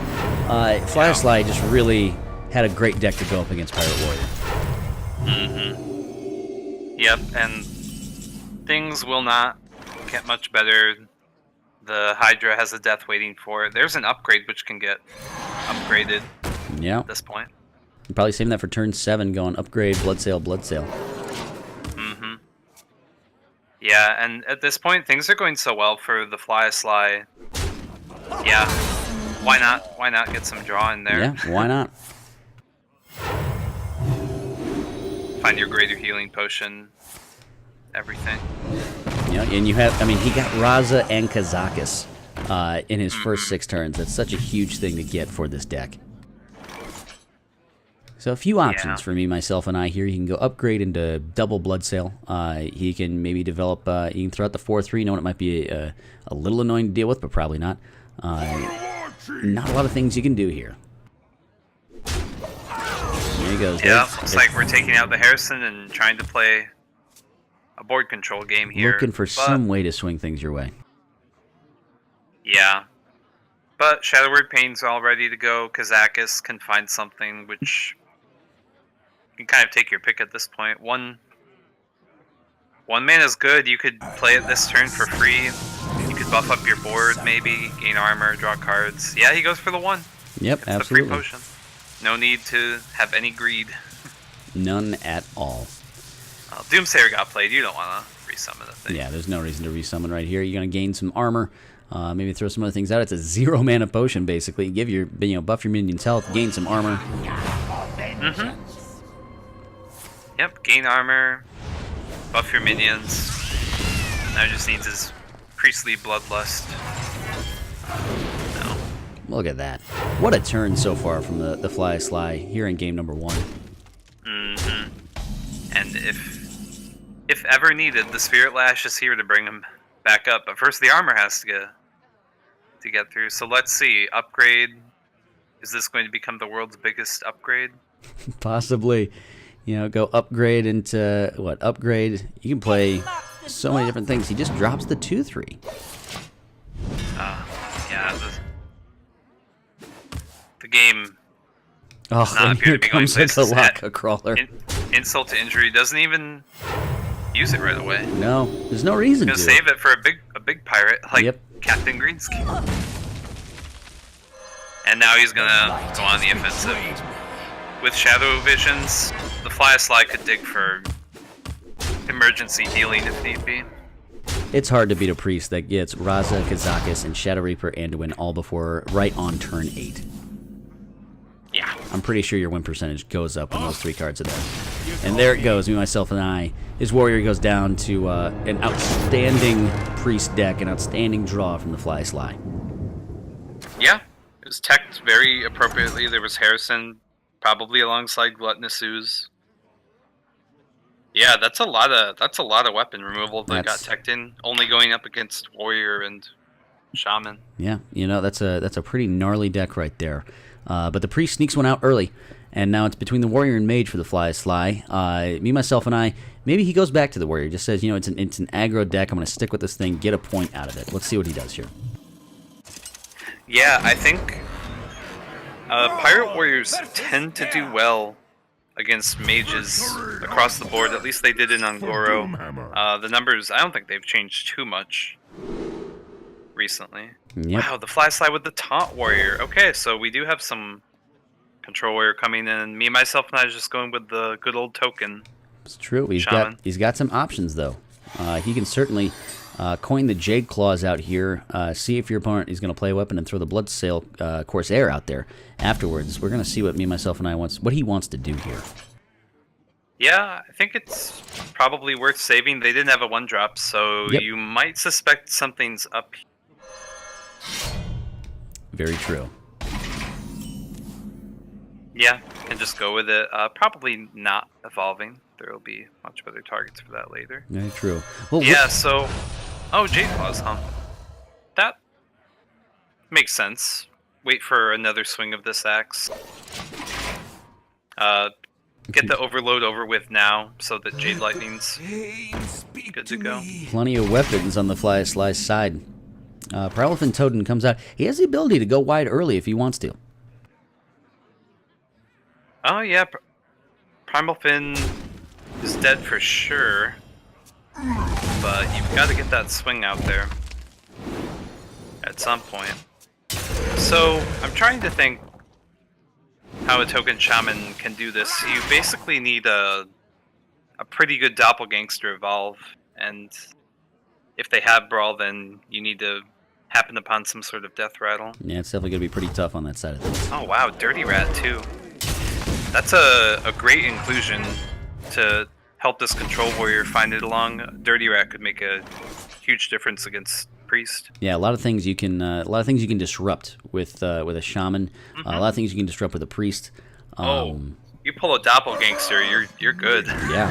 Fly Slide just really had a great deck to go up against Pirate Warrior. Yep, and things will not get much better. The Hydra has a death waiting for it. There's an upgrade which can get upgraded Yeah. at this point. Probably saving that for turn 7, going upgrade, Bloodsail, Bloodsail. Yeah, and at this point, things are going so well for the Fly Sly. Yeah, why not? Why not get some draw in there? Yeah, why not? Find your greater healing potion. Everything. Yeah, and you have, I mean, he got Raza and Kazakus in his first 6 turns. That's such a huge thing to get for this deck. So a few options Yeah. for me, myself, and I here. He can go upgrade into double Bloodsail. He can maybe develop, he can throw out the 4-3, knowing it might be a little annoying to deal with, but probably not. Not a lot of things you can do here. There he goes. Yeah, There's- looks like we're taking out the Harrison and trying to play a board control game here. looking for but- some way to swing things your way. Yeah. But Shadow Word Pain's all ready to go. Kazakus can find something which you can kind of take your pick at this point. One mana is good. You could play it this turn for free. You could buff up your board maybe, gain armor, draw cards. Yeah, he goes for the 1. Yep, It's the absolutely. free potion. No need to have any greed. None at all. Doomsayer got played. You don't want to resummon the thing. Yeah, there's no reason to resummon right here. You're going to gain some armor. Maybe throw some other things out. It's a 0 mana potion, basically. Give your, buff your minions' health, gain some armor. Yep, gain armor, buff your minions. Now just needs his priestly bloodlust. No. Look at that. What a turn so far from the Fly Sly here in game number 1. And if ever needed, the Spirit Lash is here to bring him back up. But first the armor has to get through. So let's see. Upgrade. Is this going to become the world's biggest upgrade? Possibly, go upgrade into, what, upgrade? You can play so many different things. He just drops the 2-3. Yeah, the game Oh, not and appear here to be going comes like a places. Laka Crawler. insult to injury, doesn't even use it right away. No, there's no reason Gonna to. save it for a big pirate like Yep. Captain Greenskin. And now he's gonna go on the offensive. With Shadow Visions, the Fly Sly could dig for emergency healing if need be. It's hard to beat a priest that gets Raza, Kazakus, and Shadow Reaper Anduin all before right on turn 8. Yeah. I'm pretty sure your win percentage goes up when those 3 cards are there. And there it goes, me, myself, and I. His warrior goes down to an outstanding priest deck, an outstanding draw from the Fly Sly. Yeah. It was teched very appropriately. There was Harrison, probably alongside Gluttonous Ooze. Yeah, that's a lot of weapon removal that got That's- teched in, only going up against Warrior and Shaman. Yeah, that's a pretty gnarly deck right there. But the priest sneaks one out early, and now it's between the warrior and mage for the Fly Sly. Me, myself, and I. Maybe he goes back to the warrior. Just says, it's an aggro deck. I'm going to stick with this thing, get a point out of it. Let's see what he does here. Yeah, I think Pirate Warriors tend to do well against mages across the board. At least they did in Ungoro. The numbers, I don't think they've changed too much recently. Yep. Wow, the fly slide with the taunt warrior. Okay, so we do have some control warrior coming in. Me, myself, and I is just going with the good old token. It's true. Shaman. He's got some options though. He can certainly coin the Jade Claws out here. See if your opponent is going to play a weapon and throw the Bloodsail Corsair out there afterwards. We're going to see what me, myself, and I what he wants to do here. Yeah, I think it's probably worth saving. They didn't have a 1-drop, so Yep. you might suspect something's up. Very true. Yeah, can just go with it. Probably not evolving. There will be much better targets for that later. Very true. Well, Yeah, so... Oh, Jade Claws, huh? That makes sense. Wait for another swing of this axe. Get the overload over with now, so that Jade Lightning's good to go. plenty of weapons on the Fly Slice side. Primalfin Totem comes out. He has the ability to go wide early if he wants to. Oh yeah, Primal Fin is dead for sure, but you've got to get that swing out there at some point. So I'm trying to think how a token shaman can do this. You basically need a pretty good doppelgangster evolve, and if they have brawl, then you need to happen upon some sort of death rattle. Yeah, it's definitely going to be pretty tough on that side of things. Oh wow, Dirty Rat too. That's a great inclusion to help this control warrior find it along. Dirty Rat could make a huge difference against Priest. Yeah, a lot of things you can disrupt with a shaman. A lot of things you can disrupt with a priest. You pull a doppelgangster, you're good. Yeah.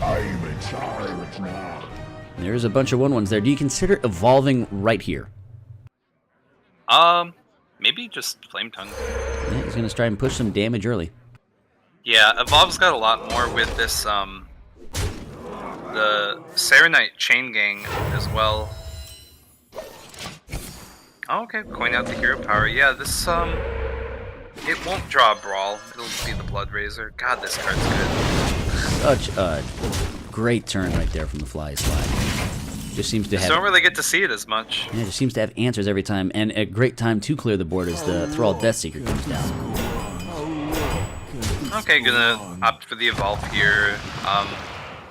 I'm in charge now. There's a bunch of 1/1s there. Do you consider evolving right here? Maybe just Flame Tongue. Yeah, he's going to try and push some damage early. Yeah, Evolve's got a lot more with this, the Serenite Chain Gang as well. Oh, okay, coin out the hero power. Yeah, this, it won't draw a Brawl. It'll be the Blood Razor. God, this card's good. Such a great turn right there from the Fly Slide. Just seems to have... Don't really get to see it as much. Yeah, just seems to have answers every time, and a great time to clear the board as the Thrall Deathseeker comes down. Okay, gonna opt for the Evolve here.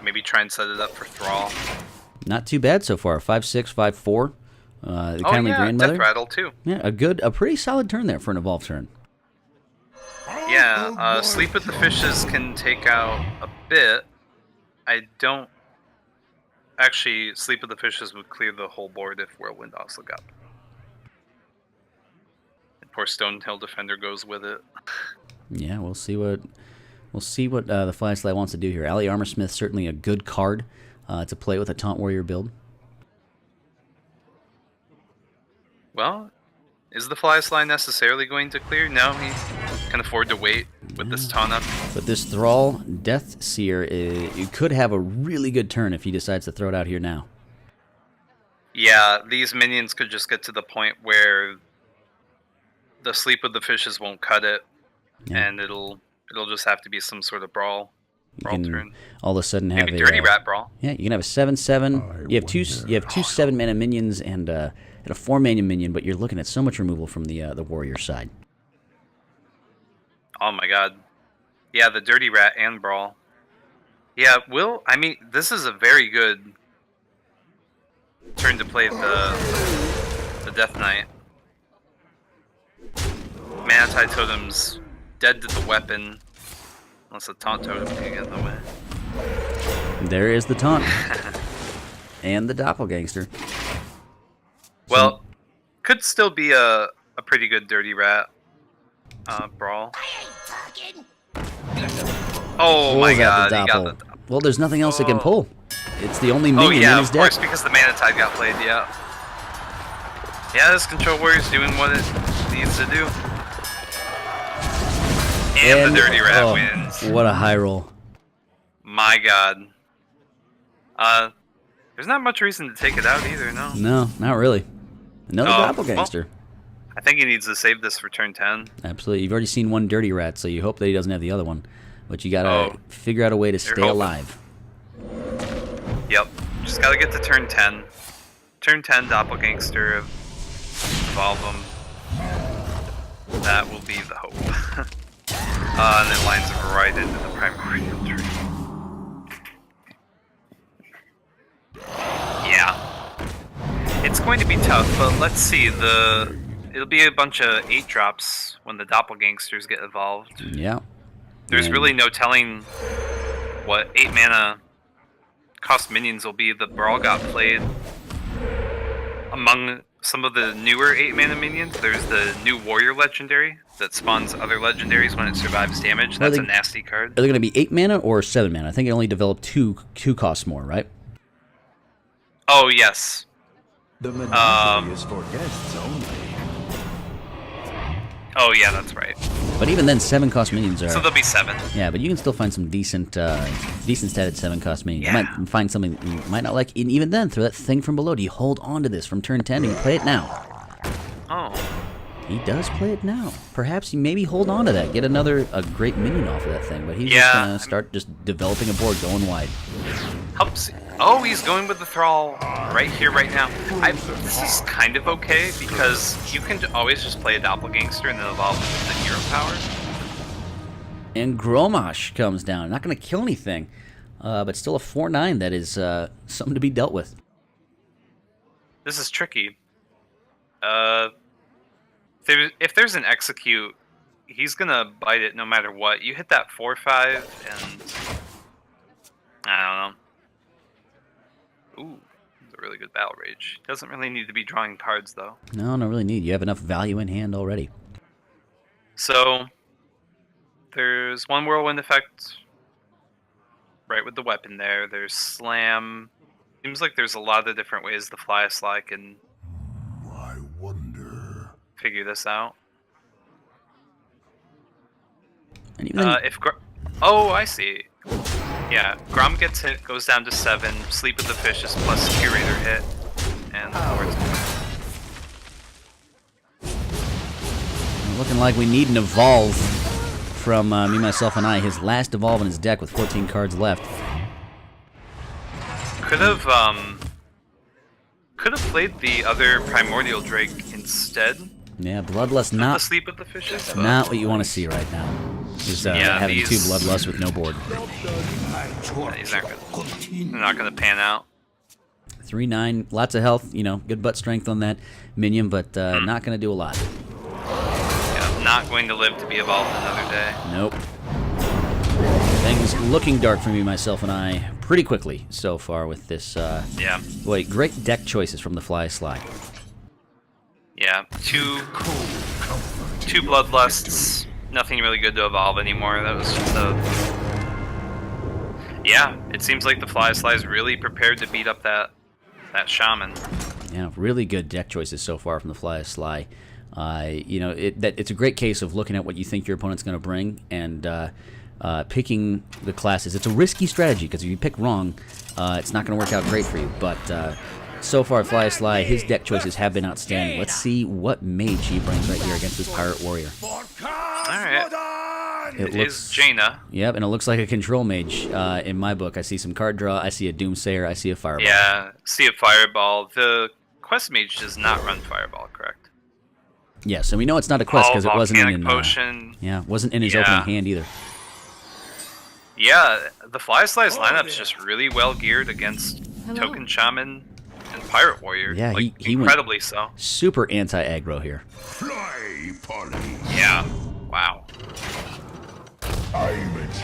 Maybe try and set it up for Thrall. Not too bad so far. 5/6, 5/4. The Oh Kindly yeah, Grandmother. Death Rattle too. Yeah, a pretty solid turn there for an Evolve turn. Yeah, Sleep with the Fishes can take out a bit. I don't... Actually, Sleep with the Fishes would clear the whole board if Whirlwind also got. And poor Stonehill Defender goes with it. Yeah, we'll see what the Fly Slide wants to do here. Ali Armorsmith certainly a good card to play with a Taunt Warrior build. Well, is the Fly Slide necessarily going to clear? No, he can afford to wait with this taunt up. But this Thrall Deathseer, you could have a really good turn if he decides to throw it out here now. Yeah, these minions could just get to the point where the Sleep with the Fishes won't cut it, and it'll just have to be some sort of brawl turn. All of a sudden have Maybe a Dirty Rat brawl. Yeah, you can have a 7/7. You have two 7-mana minions and a 4-mana minion, but you're looking at so much removal from the warrior side. Oh my god. Yeah, the Dirty Rat and brawl. Yeah, I mean, this is a very good turn to play the Death Knight. Manatide Totem's dead to the weapon. Unless the Taunt Totem can get in the way. There is the taunt. And the Doppelgangster. Well, could still be a pretty good Dirty Rat brawl. Oh my Pulls out god, the he got Doppel. the... Well, there's nothing else it can pull. It's the only Oh minion yeah, in of his course, deck. because the Manatide got played, yeah. Yeah, this Control Warrior's doing what it needs to do. And the Dirty Rat wins. What a high roll. My god. There's not much reason to take it out either, no. No, not really. Another Doppelgangster. Well, I think he needs to save this for turn 10. Absolutely. You've already seen one Dirty Rat, so you hope that he doesn't have the other one. But you gotta figure out a way to stay hoping. alive. Yep. Just gotta get to turn 10. turn 10 Doppelgangster, evolve them. That will be the hope. And then Lines of right into the Primordial Tree. Yeah. It's going to be tough, but let's see. It'll be a bunch of 8 drops when the Doppelgangsters get evolved. Yeah. There's And- really no telling what 8 mana cost minions will be. The Brawl got played among some of the newer 8 mana minions. There's the new Warrior Legendary that spawns other legendaries when it survives damage. That's a nasty card. Are they going to be 8 mana or 7 mana? I think it only developed two costs more, right? Oh, yes. The menagerie is for guests only. Oh, yeah, that's right. But even then, 7 cost minions are. So there'll be 7. Yeah, but you can still find some decent statted 7 cost minions. Yeah. You might find something that you might not like. And even then, throw that thing from below. Do you hold on to this from turn 10? Do you play it now? Oh. He does play it now. Perhaps you maybe hold on to that. Get a great minion off of that thing. But he's just Yeah. going to start just developing a board going wide. Helps. Oh, he's going with the Thrall right here, right now. This is kind of okay because you can always just play a Doppelgangster and then evolve into the hero power. And Grommash comes down. Not going to kill anything. But still a 4/9 that is something to be dealt with. This is tricky. If there's an execute, he's gonna bite it no matter what. You hit that 4/5, and I don't know. Ooh, it's a really good Battle Rage. Doesn't really need to be drawing cards though. No really need. You have enough value in hand already. So there's one Whirlwind effect right with the weapon there. There's Slam. Seems like there's a lot of different ways the Fly Sly can I wonder. figure this out. And even then, Oh, I see. Yeah, Grom gets hit, goes down to 7. Sleep of the Fish is plus Curator hit, and looking like we need an evolve from Me, Myself, and I. His last evolve in his deck with 14 cards left. could have played the other Primordial Drake instead. Yeah, Bloodlust The not Sleep of the Fishes. but- not what you want to see right now. Is Yeah, having these- 2 Bloodlust with no board. These aren't good. They're not going to pan out. 3/9, lots of health. Good butt strength on that minion, but not going to do a lot. Yeah, not going to live to be evolved another day. Nope. Things looking dark for Me, Myself, and I pretty quickly so far with this. Yeah, Wait, great deck choices from the Fly Sly. yeah. Two Bloodlusts. Nothing really good to evolve anymore. That was just Yeah, it seems like the Fly Sly is really prepared to beat up that Shaman. Yeah, really good deck choices so far from the Fly Sly. It's a great case of looking at what you think your opponent's going to bring and picking the classes. It's a risky strategy because if you pick wrong, it's not going to work out great for you. But so far, Fly Sly, his deck choices have been outstanding. Let's see what mage he brings right here against this Pirate Warrior. Alright. It is Jaina. Yep, and it looks like a control mage in my book. I see some card draw. I see a Doomsayer. I see a Fireball. Yeah, see a Fireball. The Quest Mage does not run Fireball, correct? Yeah, so we know it's not a quest because it wasn't in. Volcanic Potion. Wasn't in his Yeah. opening hand either. Yeah, the Fly Sly's lineup's just really well geared against Token Shaman and Pirate Warrior. Yeah, like, he went- incredibly so. Super anti-aggro here. Fly, Polly. Yeah. Wow.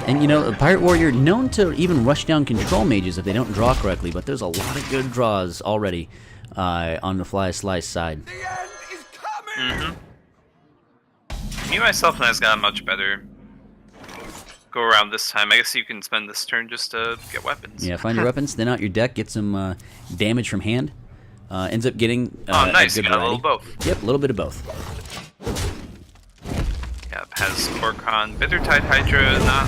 And Pirate Warrior known to even rush down control mages if they don't draw correctly, but there's a lot of good draws already on the Fly Slice side. The end is coming. Me, Myself, and I's got a much better go around this time. I guess you can spend this turn just to get weapons. Yeah, find your weapons, thin out your deck, get some damage from hand. Ends up getting Oh, nice. a You good got a little variety. both. Yep, a little bit of both. Yeah, has Korkon. Bittertide Hydra, not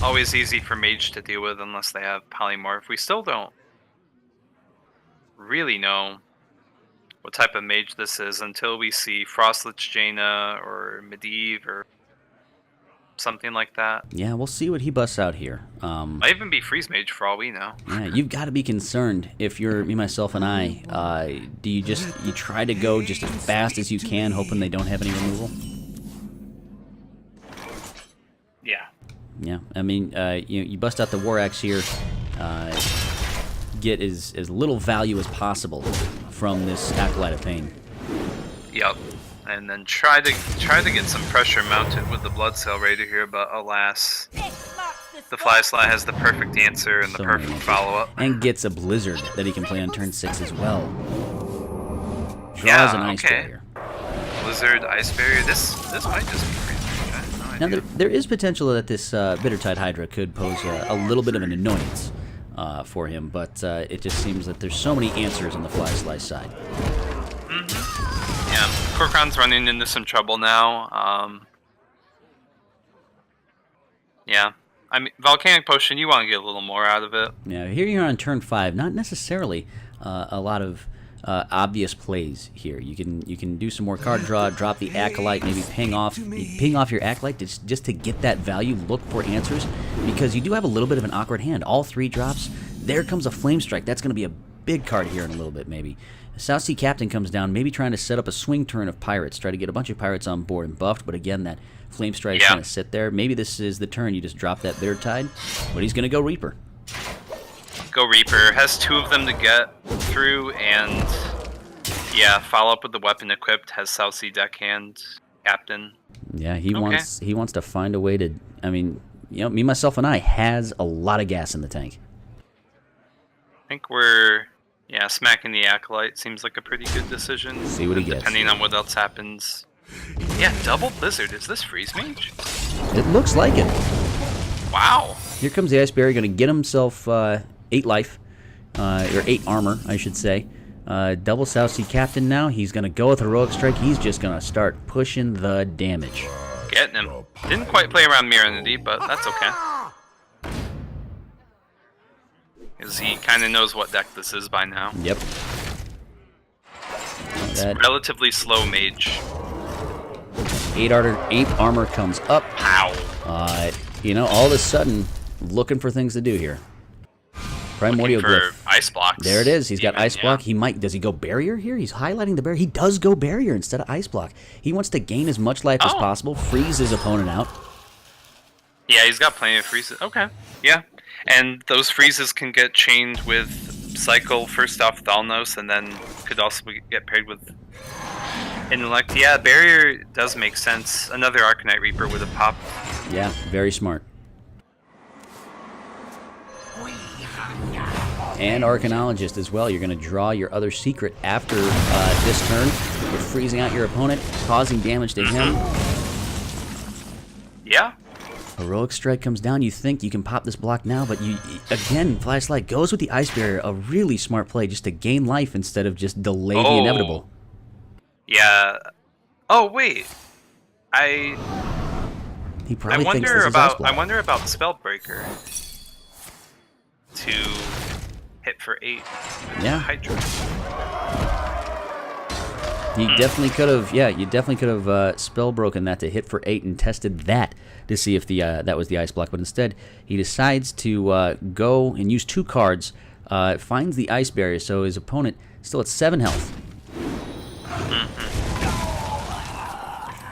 always easy for Mage to deal with unless they have Polymorph. We still don't really know what type of Mage this is until we see Frostlich Jaina or Medivh or something like that. Yeah, we'll see what he busts out here. Might even be Freeze Mage for all we know. Yeah, you've got to be concerned if you're me, myself, and I. Do you try to go just as fast as you can, hoping they don't have any removal? Yeah. Yeah, I mean, you bust out the War Axe here, get as little value as possible from this Acolyte of Pain. Yep. And then try to get some pressure mounted with the Bloodsail Raider here, but alas, the Fly has the perfect answer and the So many perfect answers. follow-up. And gets a Blizzard that he can play on turn 6 as well. Draws Yeah, an Ice okay. Barrier. Blizzard, Ice Barrier. This might just be Freeze Mage. I have no Now, idea. there is potential that this Bittertide Hydra could pose a little bit of an annoyance for him, but it just seems that there's so many answers on the Fly Slice side. Yeah, Korkron's running into some trouble now. Yeah. I mean, Volcanic Potion, you want to get a little more out of it. Yeah, here you're on turn 5. Not necessarily a lot of obvious plays here. You can do some more card draw, drop the Acolyte, maybe ping off your Acolyte just to get that value. Look for answers because you do have a little bit of an awkward hand. All 3 drops. There comes a Flame Strike. That's going to be a big card here in a little bit, maybe. South Sea Captain comes down, maybe trying to set up a swing turn of Pirates, try to get a bunch of Pirates on board and buffed, but again, that Flame Strike's going to sit there. Maybe this is the turn you just drop that Bitter Tide, but he's going to go Reaper. Go Reaper. Has 2 of them to get through, and yeah, follow up with the weapon equipped. Has South Sea Deckhand, Captain. Yeah, he wants to find a way to. I mean, me, myself, and I has a lot of gas in the tank. I think we're smacking the Acolyte seems like a pretty good decision. See what he gets. Depending on what else happens. Yeah, double Blizzard. Is this Freeze Mage? It looks like it. Wow. Here comes the Ice Barrier, going to get himself 8 life, or 8 armor, I should say. Double South Sea Captain now. He's going to go with Heroic Strike. He's just going to start pushing the damage. Getting him. Didn't quite play around Mirranity, but that's okay. Because he kind of knows what deck this is by now. Yep. That Relatively slow mage. 8 armor comes up. Ow. All of a sudden, looking for things to do here. Primordial For Glyph. ice blocks. There it is. He's got even, Ice Block. He might. Does he go Barrier here? He's highlighting the Barrier. He does go Barrier instead of Ice Block. He wants to gain as much life as possible, freeze his opponent out. Yeah, he's got plenty of freezes. Okay. Yeah. And those freezes can get chained with Cycle, first off Thalnos, and then could also get paired with Intellect. Yeah, Barrier does make sense. Another Arcanite Reaper with a pop. Yeah, very smart. And Arcanologist as well. You're going to draw your other secret after this turn. You're freezing out your opponent, causing damage to him. Yeah. Heroic Strike comes down. You think you can pop this block now, but again, Flashlight goes with the Ice Barrier. A really smart play just to gain life instead of just delay the inevitable. Yeah. Oh wait. He probably thinks this is Ice Block. I wonder about Spellbreaker to hit for 8 with Yeah. Hydra. You definitely could have. Yeah, you definitely could have spell broken that to hit for 8 and tested that to see if the that was the Ice Block. But instead, he decides to go and use 2 cards. Finds the Ice Barrier, so his opponent still at 7 health.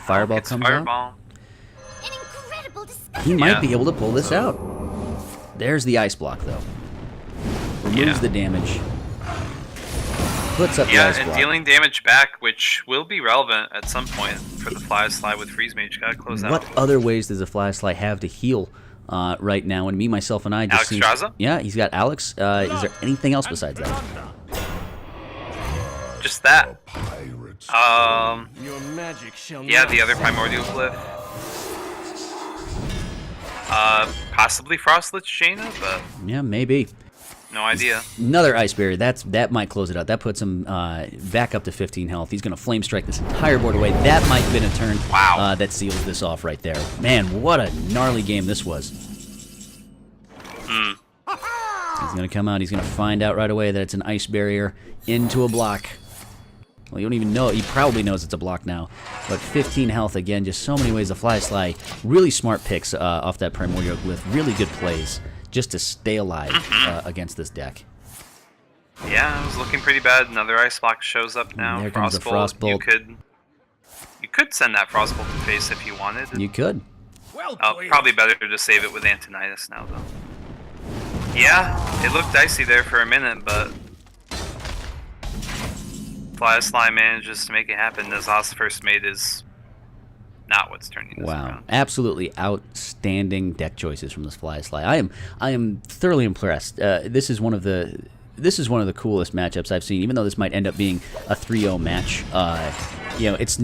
Fireball comes out. Fireball. An incredible discovery. He might Yeah. be able to pull this out. There's the Ice Block, though. Removes the damage. Puts up the Yeah, Ice and Block. dealing damage back, which will be relevant at some point for the Fly Slide with Freeze Mage. Gotta close What out. other ways does the Flashlight have to heal right now? And me, myself, and I just Alex Straza? Yeah, he's got Alex. Is there anything else besides that? Just that. Pirates. Your magic shall Yeah, not the other Primordial Glyph. Possibly Frostlich Jaina, but Yeah, maybe. no idea. Another Ice Barrier. That might close it out. That puts him back up to 15 health. He's going to Flame Strike this entire board away. That might have been a turn Wow. that seals this off right there. Man, what a gnarly game this was. He's going to come out. He's going to find out right away that it's an Ice Barrier into a block. Well, you don't even know. He probably knows it's a block now. But 15 health again. Just so many ways to fly Sly. Really smart picks off that Primordial Glyph. Really good plays just to stay alive against this deck. Yeah, it was looking pretty bad. Another Ice Block shows up now. There comes the Frostbolt. Frostbolt. You could send that Frostbolt to face if you wanted. You could. Well played. Probably better to save it with Antonidas now, though. Yeah, it looked dicey there for a minute, but Fly Sly manages to make it happen. Nazas first mate is not what's turning this around. Absolutely outstanding deck choices from this Fly Sly. I am thoroughly impressed. This is one of the coolest matchups I've seen. Even though this might end up being a 3-0 match, it's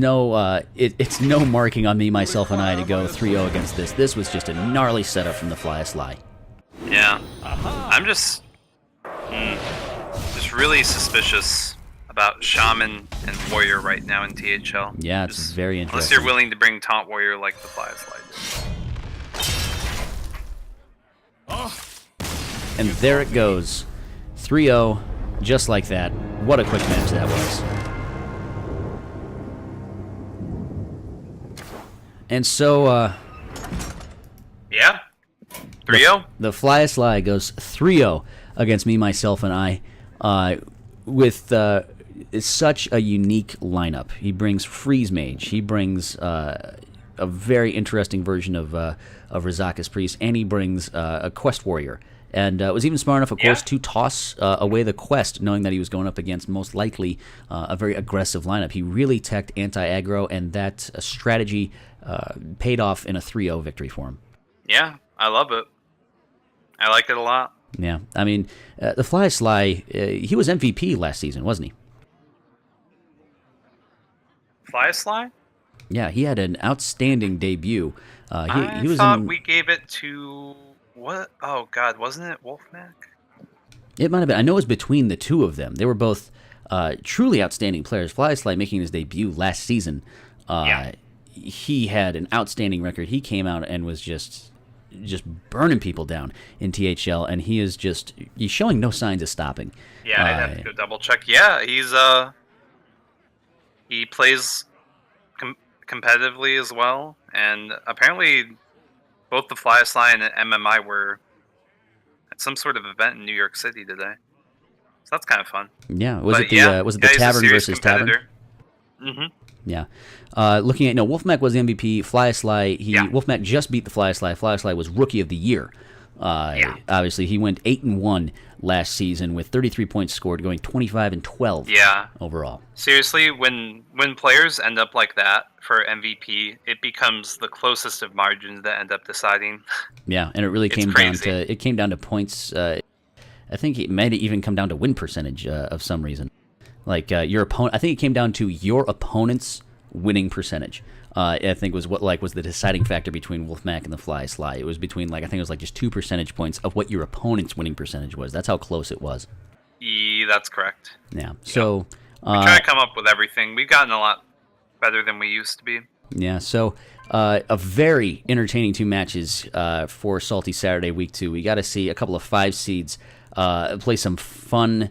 no marking on me, myself, and I to go 3-0 against this. This was just a gnarly setup from the Fly Sly. Yeah, I'm just really suspicious about Shaman and Warrior right now in THL. Yeah, it's very interesting. Unless you're willing to bring Taunt Warrior like the Fly Sly did. And there it goes. 3-0, just like that. What a quick match that was. And so, yeah, 3-0. The Fly Sly goes 3-0 against me, myself, and I, with such a unique lineup. He brings Freeze Mage. He brings a very interesting version of Rizaka's Priest, and he brings a Quest Warrior. And was even smart enough, of course, to toss away the Quest, knowing that he was going up against most likely a very aggressive lineup. He really teched anti-aggro, and that strategy paid off in a 3-0 victory for him. Yeah, I love it. I like it a lot. Yeah, I mean, the Fly Sly, he was MVP last season, wasn't he? Fly Sly? Yeah, he had an outstanding debut. I thought we gave it to... What? Oh, God, wasn't it Wolfmac? It might have been. I know it was between the two of them. They were both truly outstanding players. Fly Sly making his debut last season. He had an outstanding record. He came out and was just burning people down in THL, and he's showing no signs of stopping. Yeah, I'd have to go double check. Yeah, he plays competitively as well, and apparently both the Fly Sly and MMI were at some sort of event in New York City today. So that's kind of fun. Yeah, was it the Tavern versus Tavern? Mm-hmm. Yeah. Looking at Wolfmac was the MVP. Fly Sly, Wolfmac just beat the Fly Sly. Fly Sly was Rookie of the Year. Obviously, he went 8-1 last season with 33 points scored, going 25-12. Overall. Seriously, when players end up like that for MVP, it becomes the closest of margins that end up deciding. Yeah, and it really came down to points. I think it might even come down to win percentage of some reason. Like your opponent, I think it came down to your opponent's winning percentage. I think was the deciding factor between Wolfmac and the Fly Sly. It was between I think it was just 2 percentage points of what your opponent's winning percentage was. That's how close it was. Yeah, that's correct. Yeah. So we try to come up with everything. We've gotten a lot better than we used to be. Yeah. So a very entertaining 2 matches for Salty Saturday Week 2. We got to see a couple of 5 seeds play some fun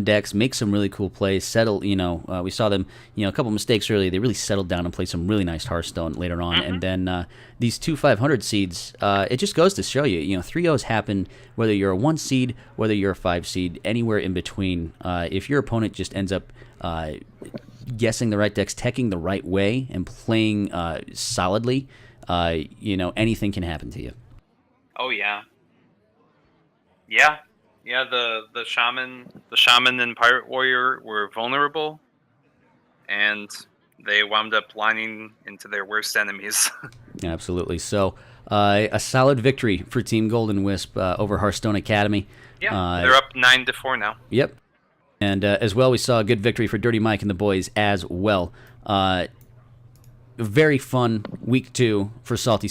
decks, make some really cool plays, settle, we saw them, a couple mistakes early. They really settled down and played some really nice Hearthstone later on. And then these 2 500 seeds, it just goes to show you, 3-0s happen whether you're a 1 seed, whether you're a 5 seed, anywhere in between. If your opponent just ends up guessing the right decks, teching the right way, and playing solidly, anything can happen to you. Oh, yeah. Yeah. Yeah, the shaman and pirate warrior were vulnerable, and they wound up lining into their worst enemies. Absolutely. So, a solid victory for Team Golden Wisp over Hearthstone Academy. Yeah, they're up 9-4 now. Yep. And as well, we saw a good victory for Dirty Mike and the boys as well. Very fun week 2 for Salty